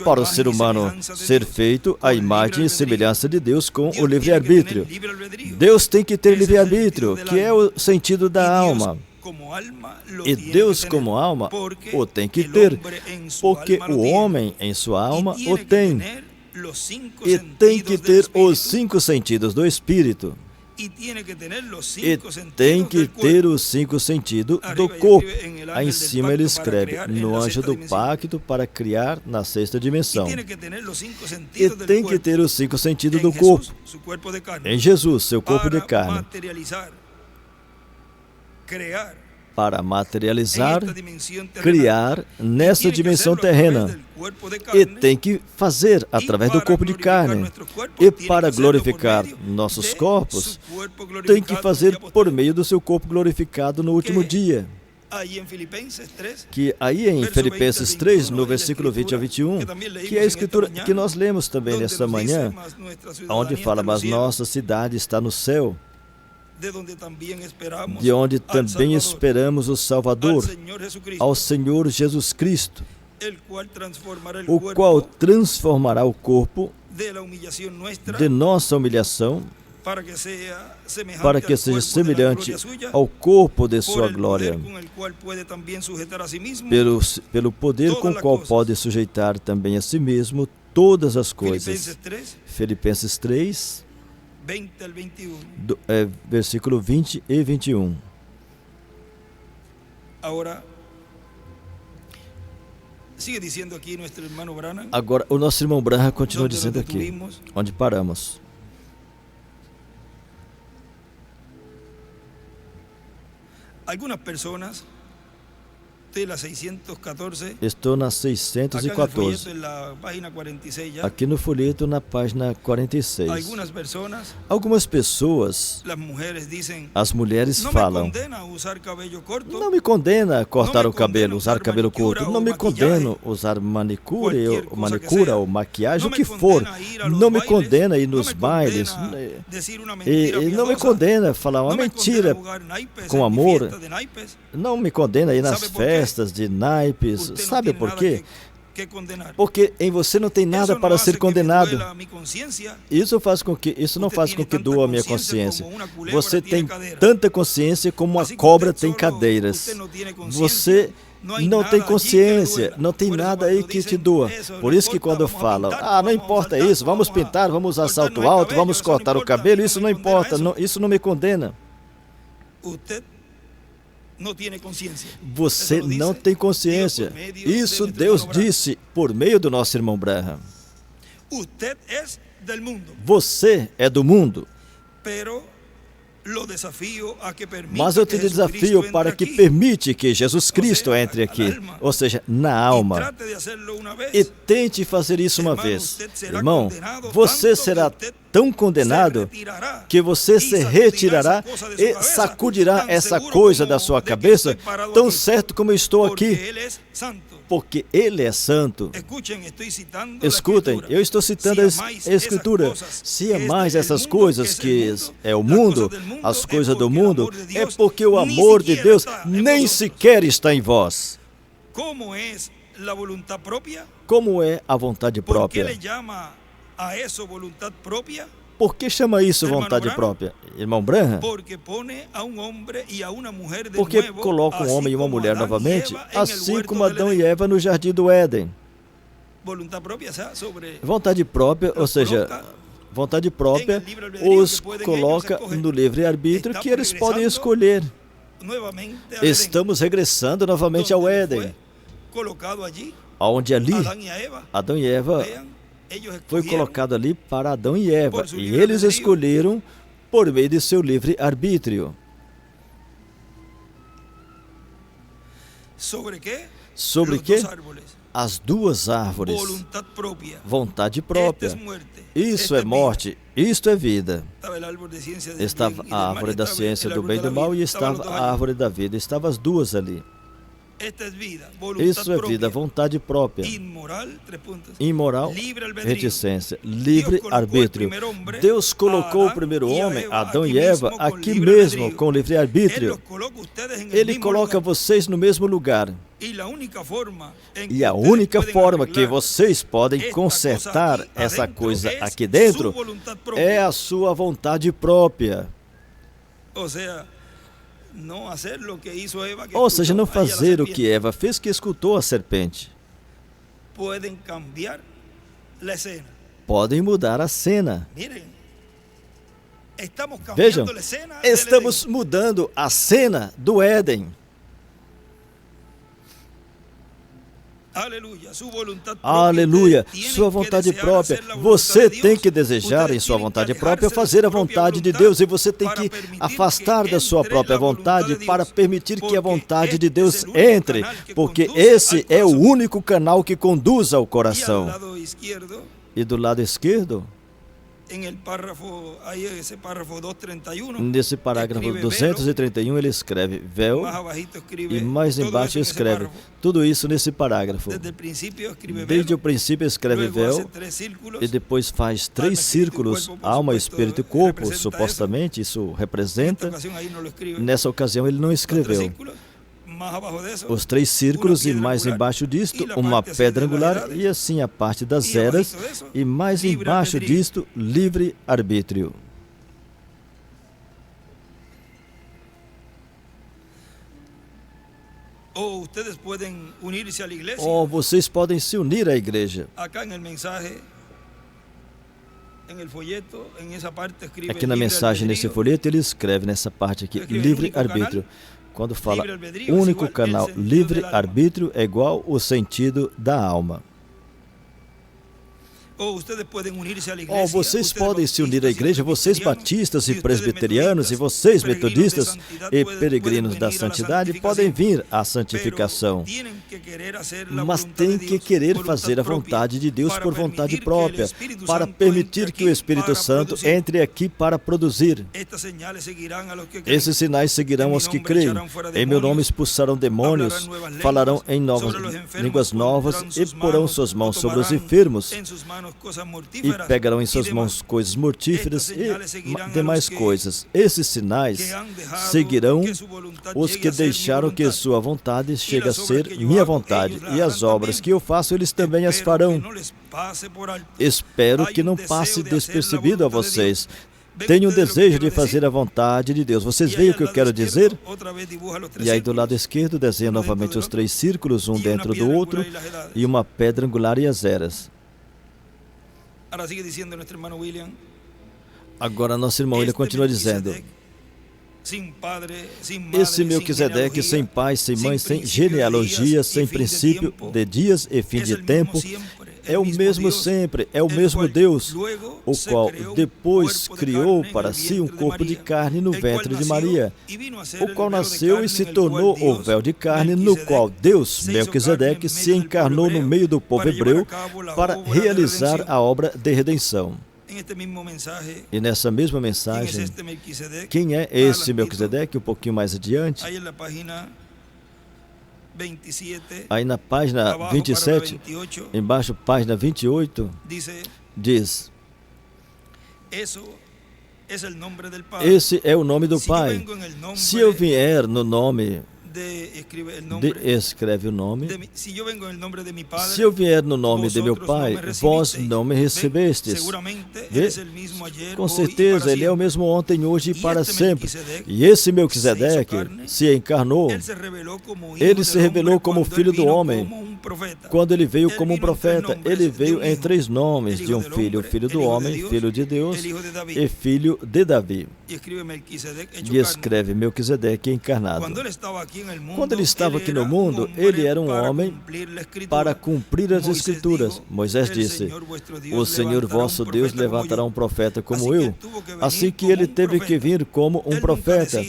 A: Para o ser humano ser feito à imagem e semelhança de Deus com o livre-arbítrio. Deus tem que ter livre-arbítrio, que é o sentido da alma. E Deus, como alma, o tem que ter, porque o homem, em sua alma, o tem. E tem que ter os 5 sentidos do Espírito. E tem que ter os 5 sentidos do corpo. Aí em cima ele escreve, no anjo do pacto para criar na 6ª dimensão. E tem que ter os 5 sentidos do corpo. Em Jesus, seu corpo de carne. Para materializar, criar nessa dimensão terrena. E tem que fazer através do corpo de carne. E para glorificar nossos corpos, tem que fazer por meio do seu corpo glorificado no último dia. Que aí em Filipenses 3, no versículo 20 a 21, que é a escritura que nós lemos também nesta manhã, onde fala, mas nossa cidade está no céu, de onde também esperamos o Salvador, ao Senhor Jesus Cristo, o qual transformará o corpo de nossa humilhação, para que seja semelhante ao corpo de sua glória, pelo poder com o qual pode sujeitar também a si mesmo todas as coisas. Filipenses 3, versículo 20 e 21. Agora, o nosso irmão Branham continua dizendo aqui, onde paramos.
B: Algumas pessoas
A: Estou na 614. Aqui no folheto, na página 46. Algumas pessoas, as mulheres falam, não me condena a cortar o cabelo, usar cabelo curto, não me condeno a usar manicure ou maquiagem, o que for, não me condena a ir nos bailes, e não me condena a falar uma mentira com amor, não me condena a ir nas festas de naipes. Sabe por quê? Porque em você não tem nada para ser condenado. Isso não faz com que doa a minha consciência. Você tem tanta consciência como uma cobra tem cadeiras. Você não tem consciência, não tem nada aí que te doa. Por isso que quando falam, não importa isso, vamos pintar, vamos usar salto alto, vamos cortar o cabelo, isso não importa, isso não me condena. Você não tem consciência. Isso Deus disse por meio do nosso irmão Branham. Você é do mundo. Mas eu te desafio para que permite que Jesus Cristo entre aqui, ou seja, na alma. E tente fazer isso uma vez. Irmão, você será tão condenado que você se retirará e sacudirá essa coisa da sua cabeça, tão certo como eu estou aqui. Porque Ele é santo. Escutem, eu estou citando a Escritura. Se é mais essas coisas que é o mundo, as coisas do mundo, é porque o amor de Deus nem sequer está em vós. Como é a vontade própria? Por que chama isso vontade própria? Irmão Branham? Porque coloca um homem e uma mulher novamente, assim como Adão e Eva no jardim do Éden. Vontade própria, ou seja, vontade própria os coloca no livre-arbítrio que eles podem escolher. Estamos regressando novamente ao Éden, onde ali Adão e Eva foi colocado ali para Adão e Eva, e eles escolheram por meio de seu livre-arbítrio. Sobre que? As duas árvores. Vontade própria. Isso é morte, isto é vida. Estava a árvore da ciência do bem e do mal e estava a árvore da vida. Estavam as duas ali. Isso é vida, vontade própria. Imoral, reticência, livre-arbítrio. Deus colocou o primeiro homem, Adão e Eva, aqui mesmo, com livre-arbítrio. Ele coloca vocês no mesmo lugar. E a única forma que vocês podem consertar essa coisa aqui dentro é a sua vontade própria. Ou seja, não fazer o que Eva fez, que escutou a serpente. Podem mudar a cena. Vejam, estamos mudando a cena do Éden. Aleluia, sua vontade própria. Você tem que desejar em sua vontade própria fazer a vontade de Deus, e você tem que afastar da sua própria vontade para permitir que a vontade de Deus entre, porque esse é o único canal que conduz ao coração. E do lado esquerdo, nesse parágrafo 231, ele escreve véu, e mais embaixo escreve tudo isso nesse parágrafo. Desde o princípio escreve véu, e depois faz 3 círculos, alma, espírito e corpo, supostamente, isso representa. Nessa ocasião ele não escreveu os 3 círculos, e mais embaixo disto uma pedra angular, e assim a parte das eras, e mais embaixo disto livre-arbítrio. Ou vocês podem se unir à igreja. Aqui na mensagem, nesse folheto, ele escreve nessa parte aqui, livre-arbítrio. Quando fala único canal, livre-arbítrio é igual o sentido da alma. Ou vocês podem se unir à igreja, vocês batistas e presbiterianos, e vocês metodistas e peregrinos da santidade podem vir à santificação. Mas tem que querer fazer a vontade de Deus por vontade própria, para permitir que o Espírito Santo entre aqui para produzir. Esses sinais seguirão aos que creem. Em meu nome expulsarão demônios, falarão em línguas novas e porão suas mãos sobre os enfermos. E pegarão em suas mãos coisas mortíferas e demais coisas. Esses sinais seguirão os que deixaram que sua vontade chegue a ser minha vontade, e as obras que eu faço, eles também as farão. Espero que não passe despercebido a vocês. tenho um desejo de fazer a vontade de Deus. Vocês veem o que eu quero dizer? E aí do lado esquerdo desenha novamente os 3 círculos, um dentro do outro, e uma pedra angular e as eras. Agora nosso irmão William continua dizendo: esse Melquisedeque, sem pai, sem mãe, sem genealogia, sem princípio de dias e fim de tempo, é o mesmo sempre, é o mesmo Deus, o qual depois criou para si um corpo de carne no ventre de Maria, o qual nasceu e se tornou o véu de carne, no qual Deus, Melquisedeque, se encarnou no meio do povo hebreu para realizar a obra de redenção. E nessa mesma mensagem, quem é esse Melquisedeque? Um pouquinho mais adiante, aí na página 27, embaixo, página 28, diz: esse é o nome do Pai. Se eu vier no nome escreve o nome. Se eu vier no nome de meu Pai, vós não me recebestes. Com certeza, Ele é o mesmo ontem, hoje e para sempre. E esse Melquisedeque se encarnou. Ele se revelou como filho do homem. Quando ele veio como um profeta, ele veio em 3 nomes de um filho: o filho do homem, filho de Deus e filho de Davi. E escreve Melquisedeque encarnado. Quando ele estava aqui no mundo, ele era um homem para cumprir as Escrituras. Moisés disse: o Senhor vosso Deus levantará um profeta como eu. Assim que ele teve que vir como um profeta.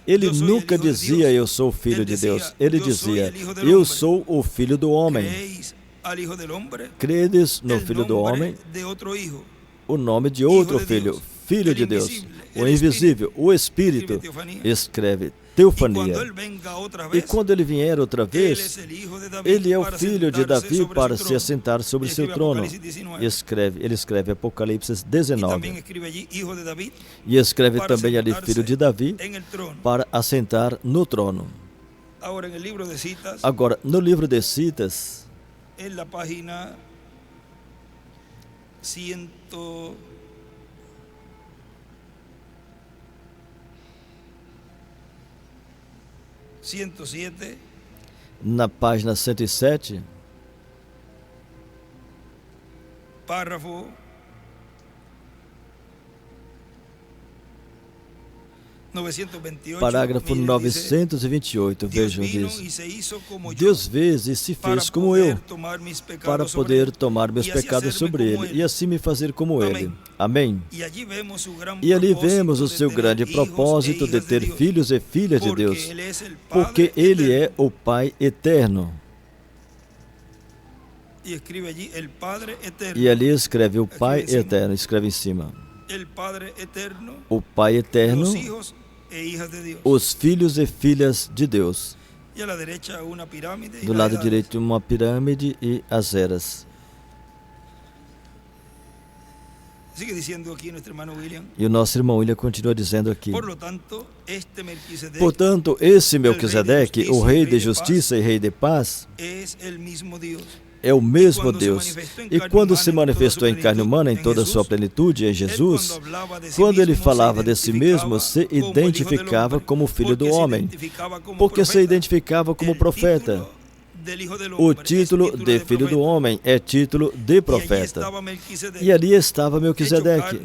A: Ele nunca dizia: eu sou o filho de Deus. Ele dizia: eu sou o filho do homem. Credes no filho do homem? O nome de outro filho, filho de Deus, o invisível, o Espírito, escreve teofania. E quando ele vier outra vez, ele é o filho de Davi para se assentar sobre seu trono. Ele escreve Apocalipse 19. E escreve também ali filho de Davi para assentar no trono. Agora, no livro de Citas, na página 107, na página 107, parágrafo 928, vejam, diz: Deus vês e se fez como eu, para poder tomar meus pecados sobre ele, e assim me fazer como ele. Amém. E ali vemos o seu grande propósito de ter filhos e filhas de Deus, porque ele é o Pai eterno. E ali escreve o Pai eterno, escreve em cima. O Pai eterno, os filhos e filhas de Deus. Do lado direito, uma pirâmide e as eras. E o nosso irmão William continua dizendo aqui: portanto, esse Melquisedeque, o rei de justiça e rei de paz, é o mesmo Deus. E quando se manifestou em carne humana em toda a sua plenitude, em Jesus, quando ele falava de si mesmo, se identificava como filho do homem, porque se identificava como profeta. O título de filho do homem é título de profeta. E ali estava Melquisedeque,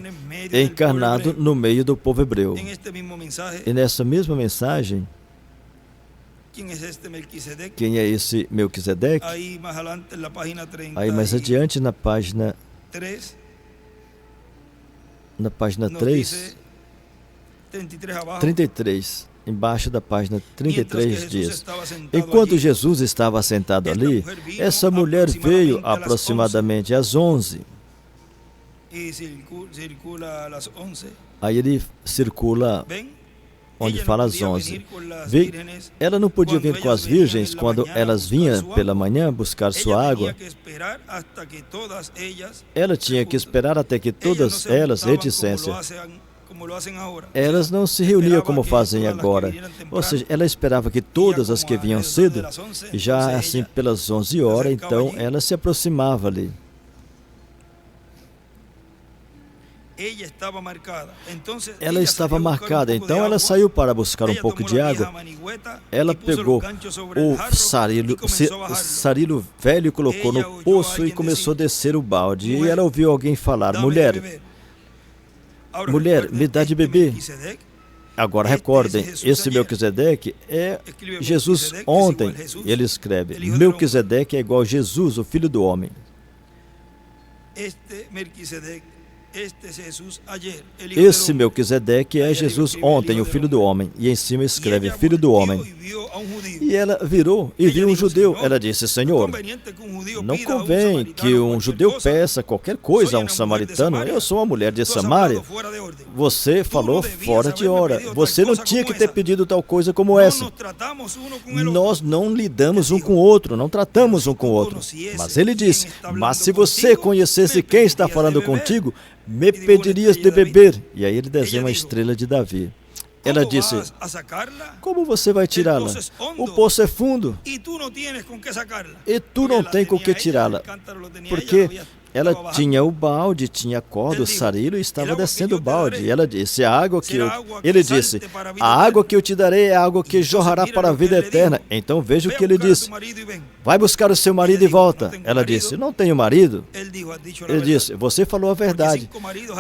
A: encarnado no meio do povo hebreu. E nessa mesma mensagem, quem é esse Melquisedeque? Aí mais adiante, na página 33, embaixo da página 33 diz: enquanto Jesus estava sentado ali, essa mulher veio aproximadamente às 11. Aí ele circula onde fala às 11. Ela não podia vir com as virgens quando elas vinham pela manhã buscar sua água. Ela tinha que esperar até que todas elas, reticência, elas não se reuniam como fazem agora. Ou seja, ela esperava que todas as que vinham cedo, já assim pelas 11 horas, então ela se aproximava ali. Ela estava marcada, então ela saiu para buscar um pouco de água. Ela pegou o sarilo velho e colocou no poço e começou a descer o balde. E ela ouviu alguém falar: mulher, me dá de beber. Agora recordem, esse Melquisedeque é Jesus ontem. Ele escreve: Melquisedeque é igual a Jesus, o Filho do Homem. Esse Melquisedeque é Jesus ontem, o Filho do Homem. E em cima escreve Filho do Homem. E ela virou e viu um judeu. Ela disse: Senhor, não convém que um judeu peça qualquer coisa a um samaritano. Eu sou uma mulher de Samaria. Você falou fora de hora. Você não tinha que ter pedido tal coisa como essa. Nós não lidamos um com o outro, não tratamos um com o outro. Mas ele disse: mas se você conhecesse quem está falando contigo, me pedirias de beber. E aí ele desenha uma estrela de Davi. Ela disse: como você vai tirá-la? O poço é fundo e tu não tem com que tirá-la, porque ela tinha o balde, tinha a corda, o sarilo e estava descendo o balde. E ela disse: ele disse: a água que eu te darei é a água que jorrará para a vida eterna. Então veja o que ele disse: vai buscar o seu marido e volta. Ela disse: não tenho marido. Ele disse: você falou a verdade,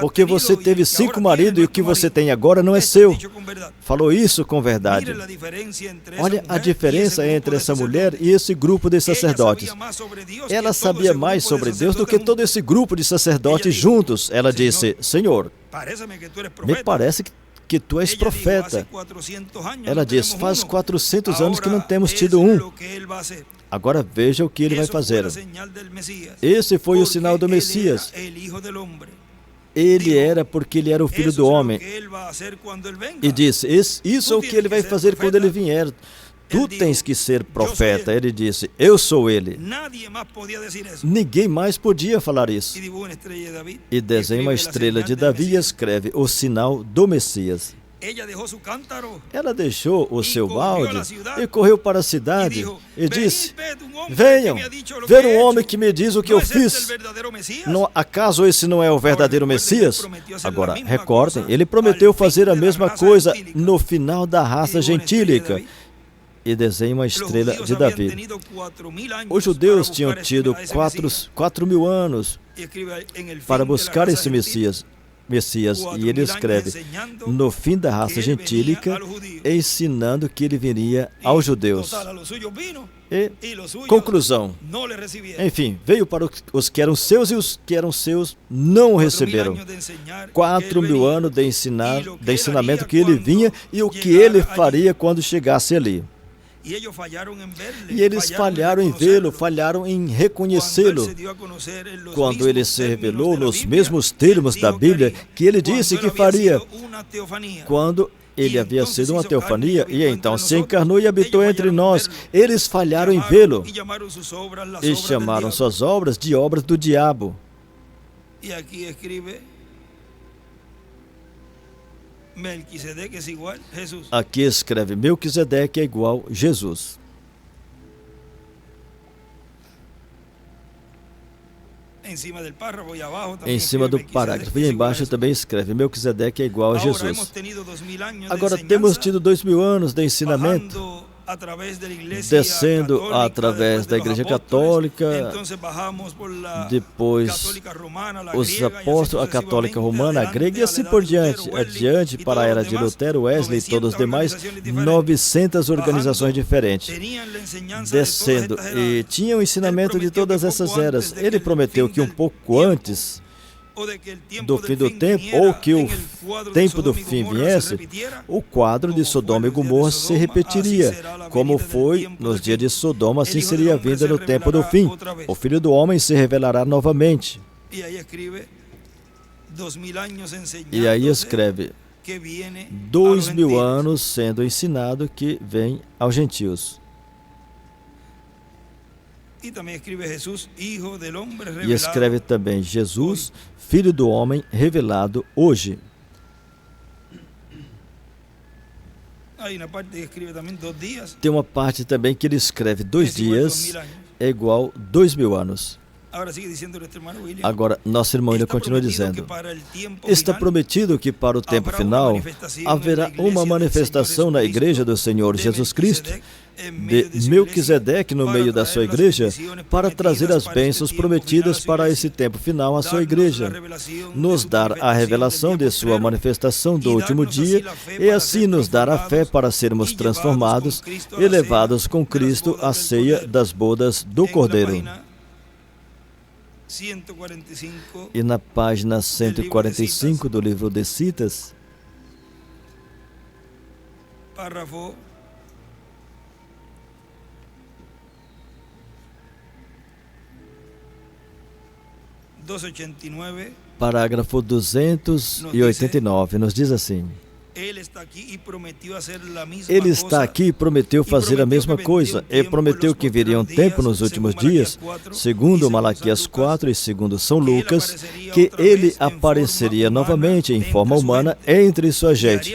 A: porque você teve 5 maridos e o que você tem agora não é seu. Falou isso com verdade. Olha a diferença entre essa mulher e esse grupo de sacerdotes. Ela sabia mais sobre Deus do que todo esse grupo de sacerdotes juntos. Ela disse: Senhor, me parece que tu és profeta. Ela diz: faz 400 anos que não temos tido um. Agora veja o que ele vai fazer. Esse foi o sinal do Messias. Ele era porque ele era o Filho do Homem. E disse: isso é o que ele vai fazer quando ele vier. Tu tens que ser profeta. Ele disse: eu sou ele. Ninguém mais podia falar isso. E desenha uma estrela de Davi e escreve o sinal do Messias. Ela deixou o seu balde e correu para a cidade e disse: venham ver um homem que me diz o que eu fiz. Acaso esse não é o verdadeiro Messias? Agora, recordem, ele prometeu fazer a mesma coisa no final da raça gentílica. E desenha uma estrela de Davi. Os judeus tinham tido 4.000 anos para buscar esse Messias. E ele escreve: no fim da raça gentílica, ensinando que ele viria aos judeus. E, conclusão, enfim, veio para os que eram seus e os que eram seus não o receberam. 4.000 anos de ensinamento que ele vinha e o que ele faria quando chegasse ali. E eles falharam em vê-lo, falharam em reconhecê-lo. Quando ele se revelou nos mesmos termos da Bíblia que ele disse que faria, quando ele havia sido uma teofania, e então se encarnou e habitou entre nós. Eles falharam em vê-lo e chamaram suas obras de obras do diabo. Aqui escreve: Melquisedeque é igual a Jesus. Em cima do parágrafo e embaixo também escreve: Melquisedeque é igual a Jesus. Agora temos tido 2.000 anos de ensinamento descendo através da Igreja Católica, depois os apóstolos, a Católica Romana, a Grega e assim por diante, adiante para a era de Lutero, Wesley e todos os demais, 900 organizações diferentes, descendo, e tinha o ensinamento de todas essas eras. Ele prometeu que um pouco antes do fim do tempo, ou que o tempo do fim viesse, o quadro de Sodoma e Gomorra se repetiria. Como foi nos dias de Sodoma, assim seria a vinda no tempo do fim. O Filho do Homem se revelará novamente. E aí escreve: 2.000 anos sendo ensinado que vem aos gentios. E escreve também: Jesus, Filho do Homem, revelado hoje. Tem uma parte também que ele escreve: 2 dias é igual 2.000 anos. Agora, nosso irmão William continua dizendo: está prometido que para o tempo final haverá uma manifestação na igreja do Senhor Jesus Cristo, de Melquisedeque no meio da sua igreja, para trazer as bênçãos prometidas para esse tempo final à sua igreja, nos dar a revelação de sua manifestação do último dia e assim nos dar a fé para sermos transformados e levados com Cristo à ceia das bodas do Cordeiro. E na página 145 do livro de Citas, parágrafo 289, nos diz assim: Ele está aqui e prometeu fazer a mesma coisa, e prometeu que viria um tempo nos últimos dias, segundo Malaquias 4 e segundo São Lucas, que ele apareceria novamente em forma humana entre sua gente,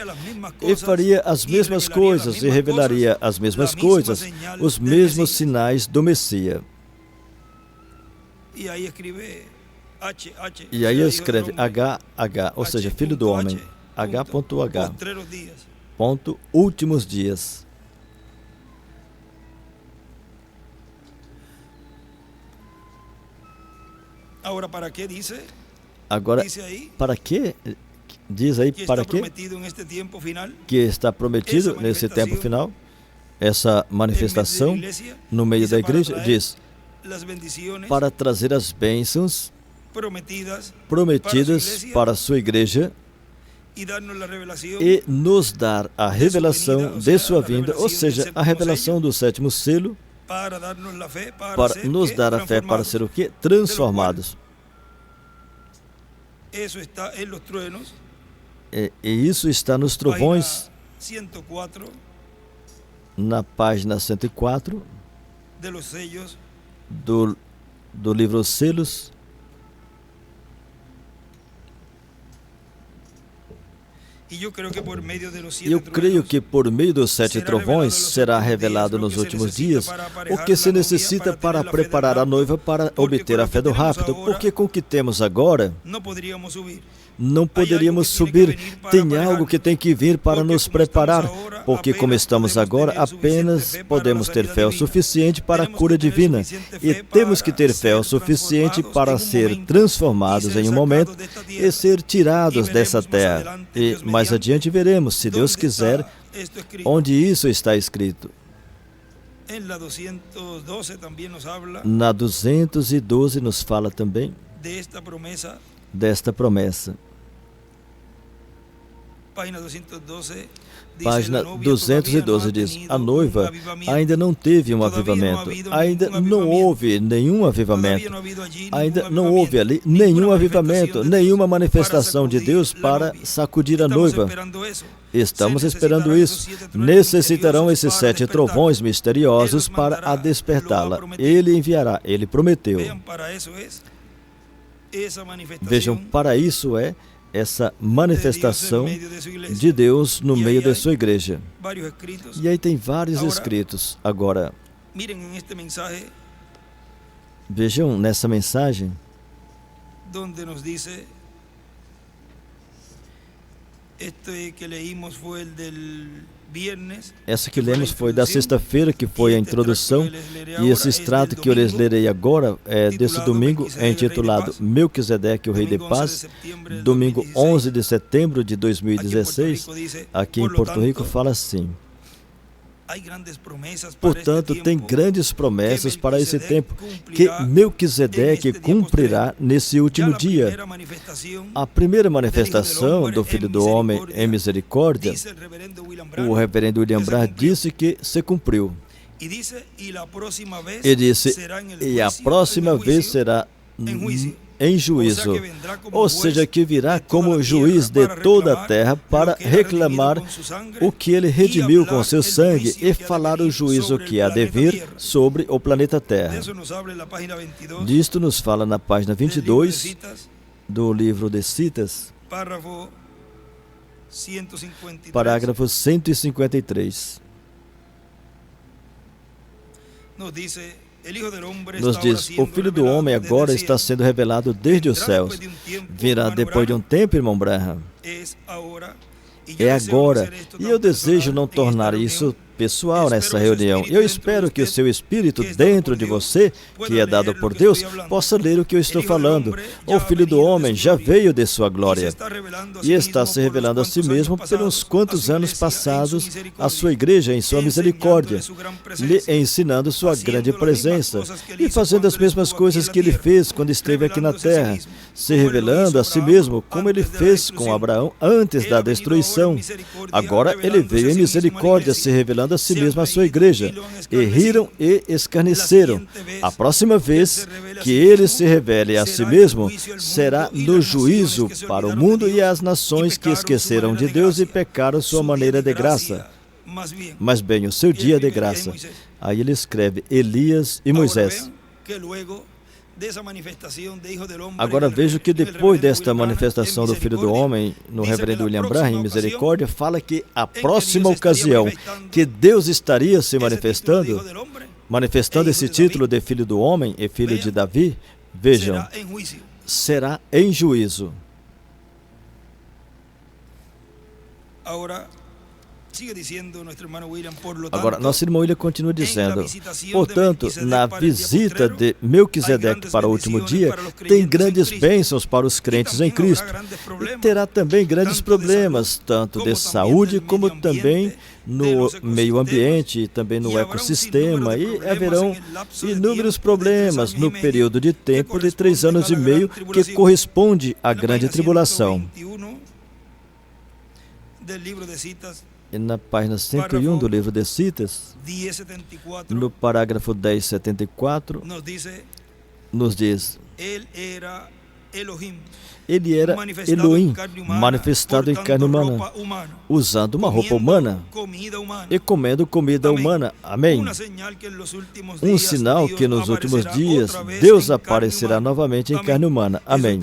A: e faria as mesmas coisas, e revelaria as mesmas coisas, os mesmos sinais do Messias. E aí escreve HH, ou seja, filho do homem, H.H. Últimos dias.
B: Agora, para que diz?
A: Agora, para que? Diz aí, para que? Que está prometido nesse tempo final, essa manifestação no meio da igreja, diz, para trazer as bênçãos prometidas para a sua igreja e nos dar a revelação de sua vinda, ou seja, a revelação do sétimo selo, para nos dar a fé para ser o quê? Transformados. E isso está nos trovões, na página 104 do livro Os Selos. Eu creio que por meio dos 7 trovões será revelado nos últimos dias o que se necessita para preparar a noiva para obter a fé do rapto, porque com o que temos agora não poderíamos subir. Tem algo que tem que vir para nos preparar, porque como estamos agora, apenas podemos ter fé o suficiente para a cura divina, e temos que ter fé o suficiente para ser transformados em um momento e ser tirados dessa terra. E mais adiante veremos, se Deus quiser, onde isso está escrito. Na 212 nos fala também desta promessa. Página 212 diz: a noiva ainda não teve um avivamento, ainda não houve nenhum avivamento, ainda não houve ali nenhum avivamento, nenhuma manifestação de Deus para sacudir a noiva. Estamos esperando isso. Necessitarão esses 7 trovões misteriosos para a despertá-la. Ele enviará, ele prometeu. Vejam, para isso é essa manifestação de Deus no meio da sua igreja. E aí tem vários escritos. Agora, vejam nessa mensagem, essa que lemos foi da sexta-feira, que foi a introdução, e esse extrato que eu lhes lerei agora é desse domingo, é intitulado Melquisedeque, o Rei de Paz, domingo 11 de setembro de 2016, aqui em Porto Rico, fala assim: portanto, tem grandes promessas para esse tempo, que Melquisedeque cumprirá nesse último dia. A primeira manifestação do Filho do Homem em misericórdia, o reverendo William Branham disse que se cumpriu. E disse, e a próxima vez será em juízo, ou seja, que virá como juiz de toda a terra para reclamar o que ele redimiu com seu sangue e falar o juízo que há de vir sobre o planeta Terra. Disto nos fala na página 22 do livro de Citas, parágrafo 153. nos diz: o Filho do Homem agora está sendo revelado desde os céus. Virá depois de um tempo, irmão Branham. É agora. E eu desejo não tornar isso pessoal nessa reunião. Eu espero que o seu espírito dentro de você, que é dado por Deus, possa ler o que eu estou falando. O Filho do Homem já veio de sua glória e está se revelando a si mesmo pelos quantos anos passados à sua igreja em sua misericórdia, lhe ensinando sua grande presença e fazendo as mesmas coisas que ele fez quando esteve aqui na terra, se revelando a si mesmo como ele fez com Abraão antes da destruição. Agora ele veio em misericórdia, se revelando a si mesmo à sua igreja, e riram e escarneceram. A próxima vez que ele se revele a si mesmo, será no juízo para o mundo e as nações que esqueceram de Deus e pecaram sua maneira de graça. Mas bem, o seu dia de graça. Aí ele escreve Elias e Moisés. Agora vejo que depois desta manifestação do Filho do Homem, no reverendo William Branham, em Misericórdia, fala que a próxima ocasião que Deus estaria se manifestando esse título de Filho do Homem e Filho de Davi, vejam, será em juízo. Agora, nosso irmão William continua dizendo: portanto, na visita de Melquisedeque para o último dia, tem grandes bênçãos para os crentes em Cristo. E terá também grandes problemas, tanto de saúde como também no meio ambiente, também no ecossistema, e haverão inúmeros problemas no período de tempo de 3 anos e meio que corresponde à grande tribulação. E na página 101 do livro de Citas, no parágrafo 1074, nos diz: ele era Elohim, manifestado em carne humana, usando uma roupa humana e comendo comida humana. Amém. Um sinal que nos últimos dias Deus aparecerá novamente em carne humana. Amém.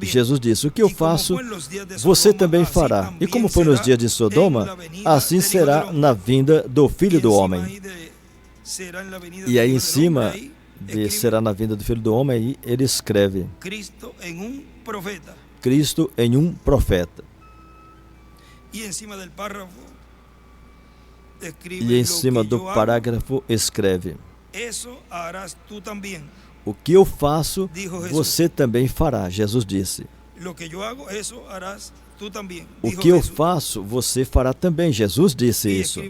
A: Jesus disse: o que eu faço, você também fará. E como foi nos dias de Sodoma, assim será na vinda do Filho do Homem. E aí em cima de será na vinda do Filho do Homem, ele escreve: Cristo em um profeta. E em cima do parágrafo escreve: o que eu faço, você também fará. Jesus disse: o que eu faço, você fará também. Jesus disse isso.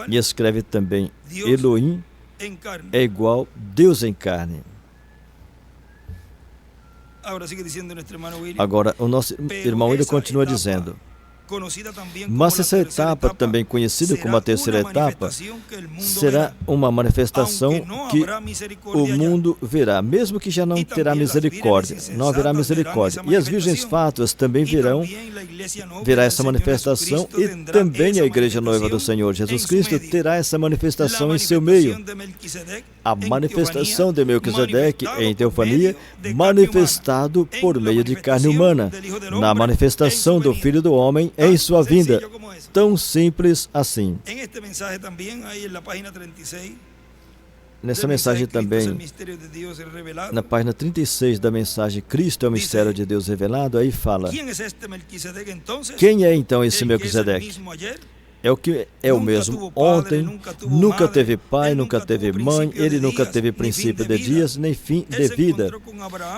A: E escreve também: Elohim é igual Deus em carne. Agora, o nosso irmão William continua dizendo: mas essa etapa, também conhecida como a terceira etapa, será uma manifestação que o mundo verá, mesmo que já não terá misericórdia, não haverá misericórdia. E as virgens fátuas também verá essa manifestação, e também a igreja noiva do Senhor Jesus Cristo terá essa manifestação em seu meio. A manifestação de Melquisedeque em teofania, manifestado por meio de carne humana, na manifestação do Filho do Homem em sua vinda, tão simples assim. Nessa mensagem também, na página 36 da mensagem Cristo é o mistério de Deus revelado, aí fala: quem é então esse Melquisedeque? É o que é o mesmo ontem, nunca teve pai, nunca teve mãe, ele nunca teve princípio de dias, nem fim de vida.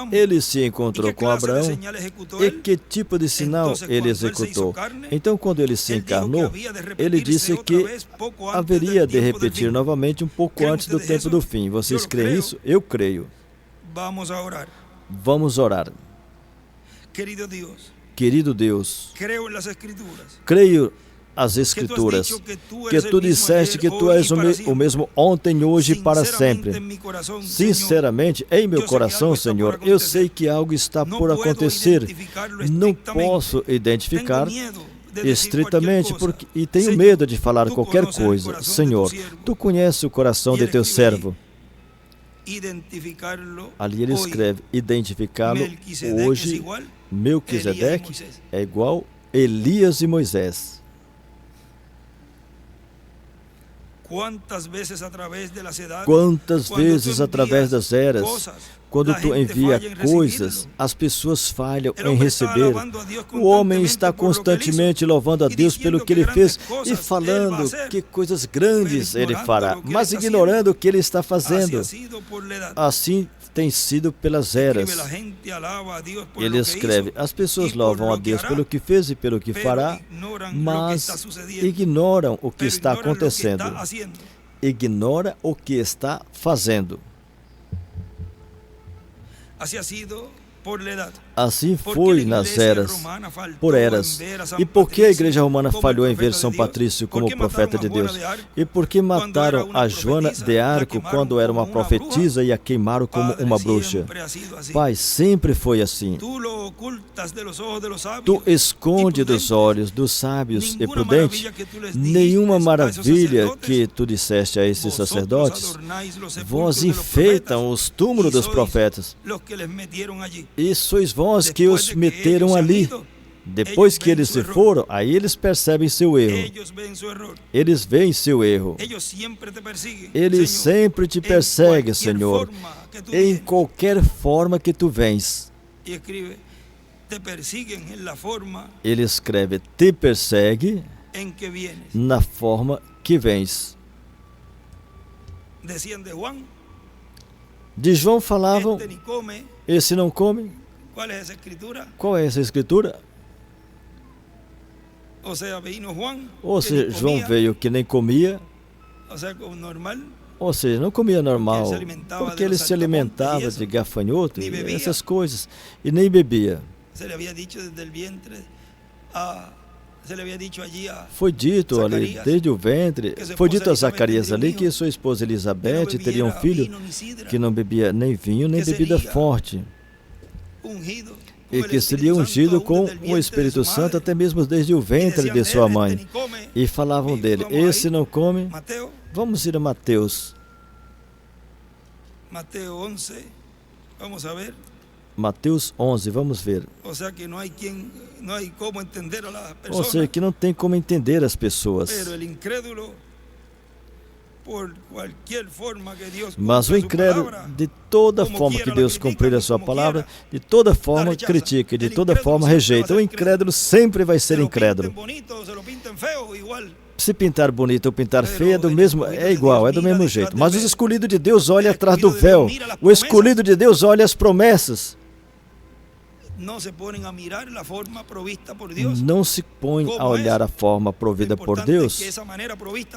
A: Ele se encontrou com Abraão, e que tipo de sinal ele executou? Então, quando ele se encarnou, ele disse que haveria de repetir novamente um pouco antes do tempo do fim. Vocês creem isso? Eu creio. Vamos orar. Querido Deus, creio as Escrituras, que tu disseste que tu és o mesmo ontem, hoje e para sempre. Sinceramente, em meu coração, Senhor, eu sei que algo está por acontecer. Não posso identificar estritamente e tenho medo de falar qualquer coisa. Senhor, tu conheces o coração de teu servo. Ali ele escreve: identificá-lo hoje. Melquisedeque é igual Elias e Moisés.
B: Quantas vezes
A: através das eras, quando tu envia coisas, as pessoas falham em receber. O homem está constantemente louvando a Deus pelo que ele fez e falando que coisas grandes ele fará, mas ignorando o que ele está fazendo. Assim tem sido pelas eras. Ele escreve: as pessoas louvam a Deus pelo que fez e pelo que fará, mas ignoram o que está acontecendo. Ignora o que está fazendo. Assim foi nas eras, por eras. E por que a igreja romana falhou em ver São Patrício como profeta de Deus? E por que mataram a Joana de Arco quando era uma profetisa e a queimaram como uma bruxa? Pai, sempre foi assim. Tu esconde dos olhos dos sábios e prudentes nenhuma maravilha que tu disseste a esses sacerdotes. Vós enfeitam os túmulos dos profetas, e sois vós que os meteram ali. Depois que eles se foram, aí eles percebem seu erro. Eles veem seu erro. Eles sempre te perseguem, Senhor, em qualquer forma que tu vens. Ele escreve: te persegue na forma que vens. De João falavam: esse não come. Qual é essa escritura? Ou seja, João veio que nem comia. Ou seja, não comia normal, porque ele se alimentava de gafanhoto e essas coisas, e nem bebia. Foi dito ali, desde o ventre, foi dito a Zacarias ali que sua esposa Elizabeth teria um filho que não bebia nem vinho, nem bebida forte, e que seria ungido com o Espírito Santo até mesmo desde o ventre de sua mãe. E falavam dele: esse não come. Vamos ir a Mateus. Mateus 11, vamos ver. Ou seja, que não tem como entender as pessoas. Mas o incrédulo, de toda forma que Deus cumprir a sua palavra, de toda forma critica, de toda forma rejeita. O incrédulo sempre vai ser incrédulo. Se pintar bonito ou pintar feio é igual, é do mesmo jeito. Mas o escolhido de Deus olha atrás do véu. O escolhido de Deus olha as promessas. Não se põe a olhar a forma provida por Deus.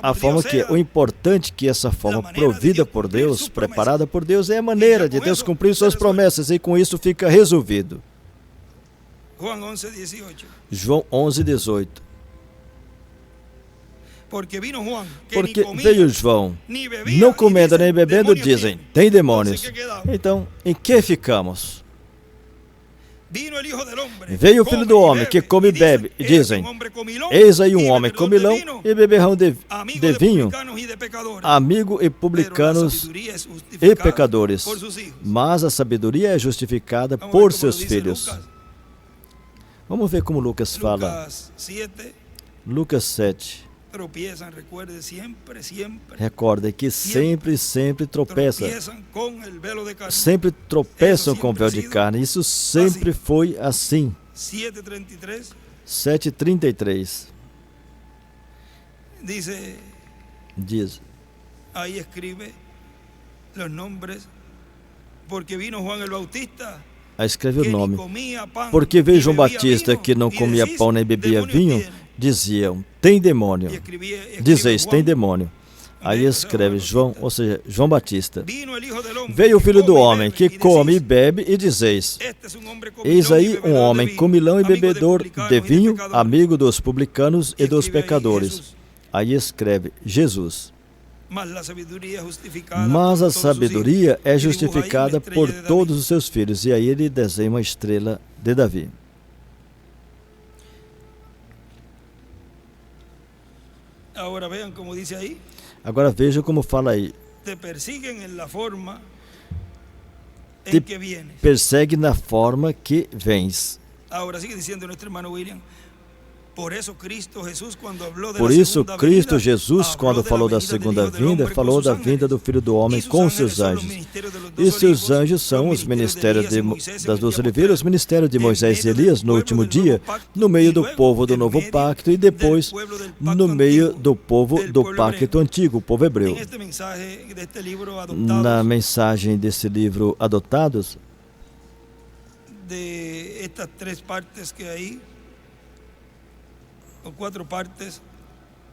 A: A forma que o importante é que essa forma provida por Deus, preparada por Deus, é a maneira de Deus cumprir suas promessas, e com isso fica resolvido. João 11, 18. Porque veio João, não comendo nem bebendo, dizem: tem demônios. Então, em que ficamos? Veio o Filho do Homem, que come e bebe, e dizem: eis aí um homem comilão e beberrão de vinho, amigo e publicanos e pecadores. Mas a sabedoria é justificada por seus filhos. Vamos ver como Lucas fala. Lucas 7. Recordem que sempre tropeçam. Sempre tropeçam com o véu de carne. Isso sempre foi assim. 7:33. Diz.
B: Aí escreve os nomes, porque vino Juan el Bautista.
A: Aí escreve o nome. Porque veio João Batista, que não comia pão nem bebia vinho, diziam: tem demônio. Dizeis: tem demônio. Aí escreve João, ou seja, João Batista. Veio o Filho do Homem, que come e bebe, e dizeis: eis aí um homem comilão e bebedor de vinho, amigo dos publicanos e dos pecadores. Aí escreve Jesus. Mas a sabedoria é justificada por todos os seus filhos. E aí ele desenha uma estrela de Davi. Agora vejam como fala aí. Te persegue na forma que vens. Por isso, Cristo Jesus, quando falou da segunda vinda, falou da vinda do Filho do Homem com seus anjos. E seus anjos são os ministérios das duas oliveiras, os ministérios de Moisés e Elias no último dia, no meio do povo do novo pacto e depois no meio do povo do pacto antigo, o povo hebreu. Na mensagem desse livro, Adotados,
B: de estas três partes que aí, ou quatro partes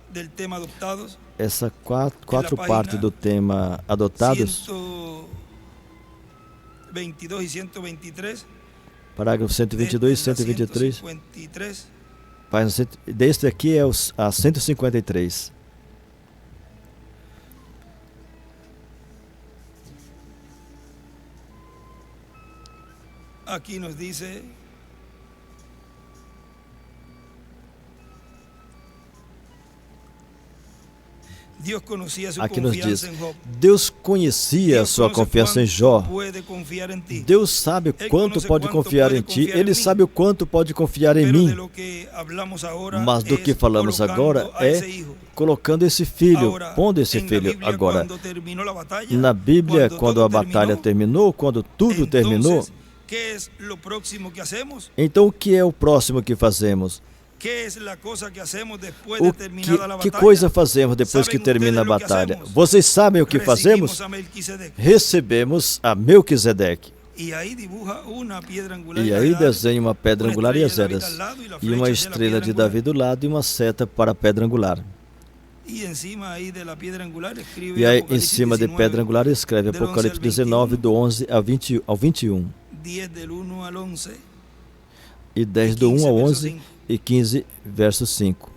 B: do tema adoptados.
A: Essa quatro partes do tema Adotados.
B: 122 e 123.
A: Parágrafo 122 e 123. Deste aqui é a 153.
B: Aqui nos diz.
A: Aqui nos diz, Deus conhecia a sua confiança em Jó. Deus sabe quanto pode confiar em ti, Ele sabe o quanto pode confiar em mim. Mas do que falamos agora é colocando esse filho, pondo esse filho agora. Na Bíblia, quando a batalha terminou, quando tudo terminou, então o que é o próximo que fazemos? Que coisa fazemos depois que termina a batalha? Vocês sabem o que fazemos? Recebemos a Melquisedeque. E aí desenha uma pedra angular e as eras, e uma estrela de Davi do lado e uma seta para a pedra angular. E aí, em cima de pedra angular, escreve Apocalipse 19, do 11 ao 21. E 10 do 1 ao 11 e 15, verso 5.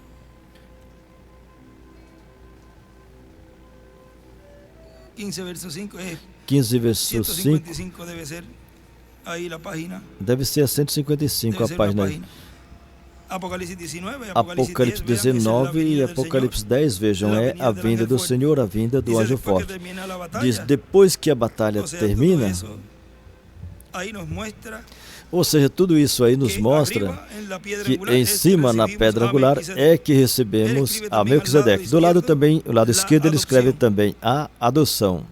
B: 15, verso 5 é
A: 15, verso 5
B: deve ser aí a página.
A: Deve ser a 155 a página aí. Apocalipse 19 e Apocalipse 10, vejam, é a vinda do Senhor, a vinda do anjo forte. Diz, depois que a batalha termina, ou seja, tudo isso aí nos mostra que em cima, na pedra angular, é que recebemos a Melquisedeque. Do lado também, o lado esquerdo, ele escreve também a adoção.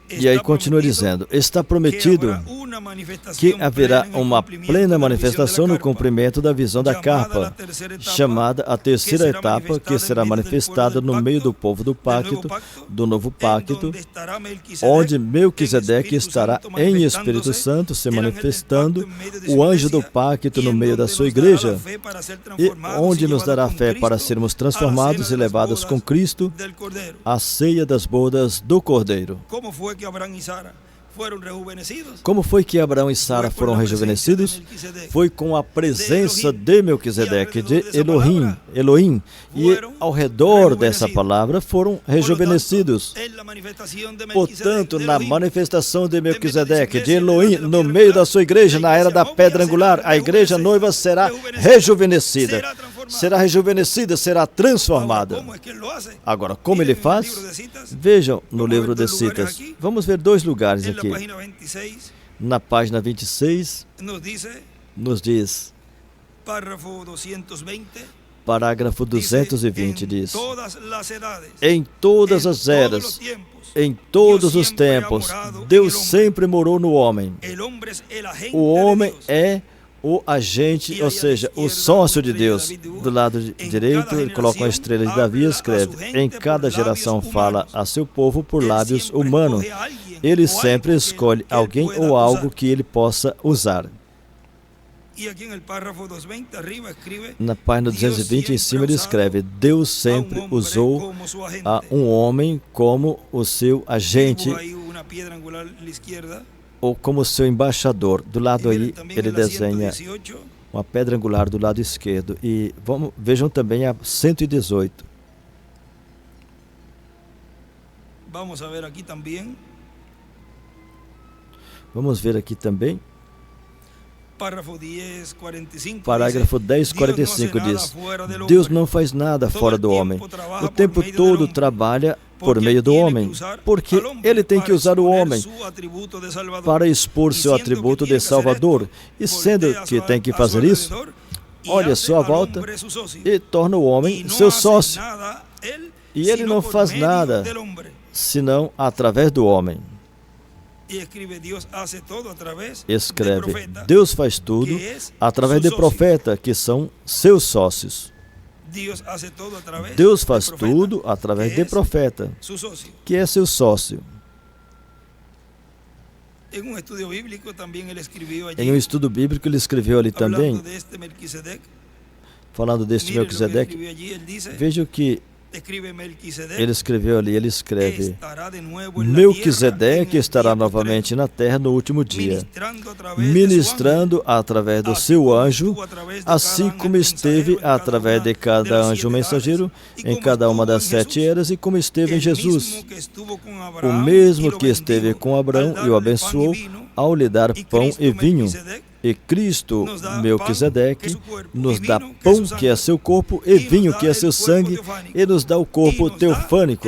A: E aí continua dizendo, está prometido que haverá uma plena manifestação no cumprimento da visão da carpa, chamada a terceira etapa, que será manifestada no meio do povo do pacto, do novo pacto, onde Melquisedeque estará em Espírito Santo se manifestando, o anjo do pacto no meio da sua igreja, e onde nos dará fé para sermos transformados e levados com Cristo à ceia das bodas do Cordeiro. Como foi que Abraão e Sara foram rejuvenescidos? Foi com a presença de Melquisedeque, de Elohim, e ao redor dessa palavra foram rejuvenescidos. Portanto, na manifestação de Melquisedeque, de Elohim, no meio da sua igreja, na era da pedra angular, a igreja noiva será rejuvenescida. Será transformada. Agora, como ele faz? Vejam no livro de Citas. Vamos ver dois lugares aqui. Na página 26, nos diz, parágrafo 220 diz, em todas as eras, em todos os tempos, Deus sempre morou no homem. O homem é o agente, ou seja, o sócio de Deus. Do lado direito, ele coloca uma estrela de Davi e escreve, em cada geração fala a seu povo por lábios humanos. Ele sempre escolhe alguém ou algo que ele possa usar. Na página 220, em cima, ele escreve, Deus sempre usou a um homem como o seu agente, ou como seu embaixador. Do lado aí, ele desenha uma pedra angular do lado esquerdo. E vejam também a 118. Vamos ver aqui também. Parágrafo 10, 45 diz, Deus não faz nada fora do homem. O tempo todo trabalha por meio do homem, porque ele tem que usar o homem para expor seu atributo de Salvador, e sendo que tem que fazer isso, olha só a volta e torna o homem seu sócio. E ele não faz nada senão através do homem. Escreve, Deus faz tudo através de profeta, que são seus sócios. Deus faz tudo através de profeta, que é seu sócio. Em um estudo bíblico ele escreveu ali também, falando deste Melquisedeque, veja o que ele escreveu ali, ele escreve, Melquisedeque estará novamente na terra no último dia, ministrando através do seu anjo, assim como esteve através de cada anjo mensageiro em cada uma das 7 eras, e como esteve em Jesus, o mesmo que esteve com Abraão e o abençoou ao lhe dar pão e vinho. E Cristo, Melquisedeque, nos dá pão, que é seu corpo, e vinho, que é seu sangue, e nos dá o corpo teofânico,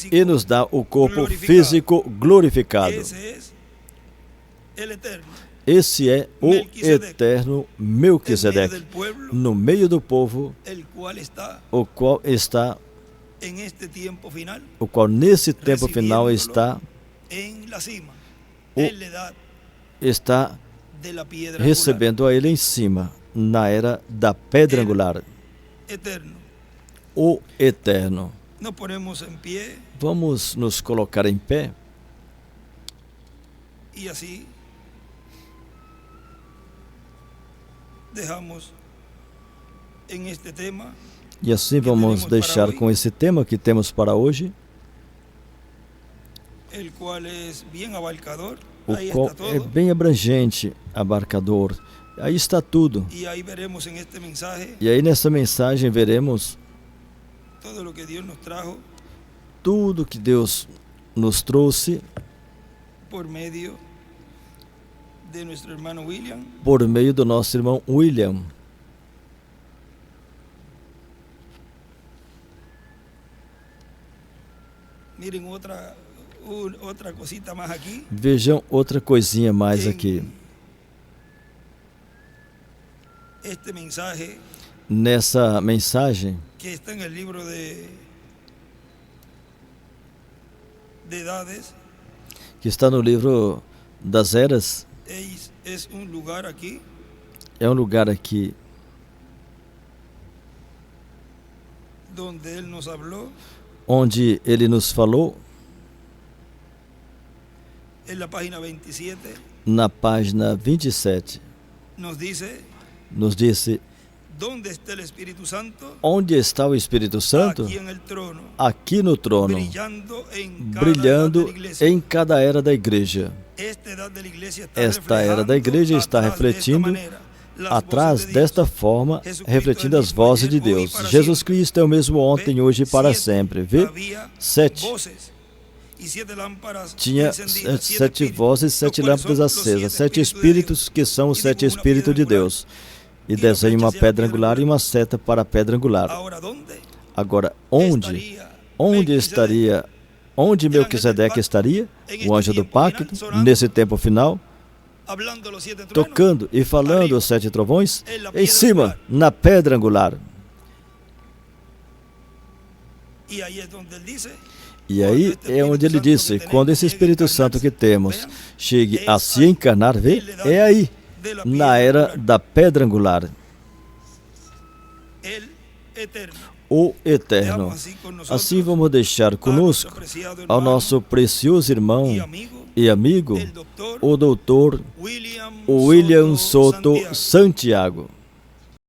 A: e nos dá o corpo físico glorificado. Esse é o eterno Melquisedeque, no meio do povo, o qual nesse tempo final está recebendo a ele em cima, na era da pedra angular. O eterno. Vamos nos colocar em pé.
B: E assim
A: vamos deixar com esse tema que temos para hoje, o qual é bem abrangente, abarcador. Aí está tudo. E aí nessa mensagem veremos tudo que Deus nos trouxe por meio do nosso irmão William. Vejam outra coisinha mais aqui. Nessa mensagem
B: que está no livro
A: que está no livro das eras, é um lugar aqui onde ele nos falou, na página 27, nos disse, onde está o Espírito Santo? Aqui no trono, brilhando em cada era da igreja. Esta era da igreja está refletindo atrás desta forma, refletindo as vozes de Deus. Jesus Cristo é o mesmo ontem, hoje e para sempre. Vê? 7. Tinha 7 vozes, 7 lâmpadas acesas, 7 espíritos, que são os 7 espíritos de Deus. E desenha uma pedra angular e uma seta para a pedra angular. Agora, onde estaria, onde Melquisedeque estaria? O anjo do pacto, nesse tempo final, tocando e falando os 7 trovões, em cima, na pedra angular. E aí é onde ele disse, quando esse Espírito Santo que temos chegue a se encarnar, vê, é aí, na era da pedra angular. O eterno. Assim vamos deixar conosco ao nosso precioso irmão e amigo, o doutor William Soto Santiago.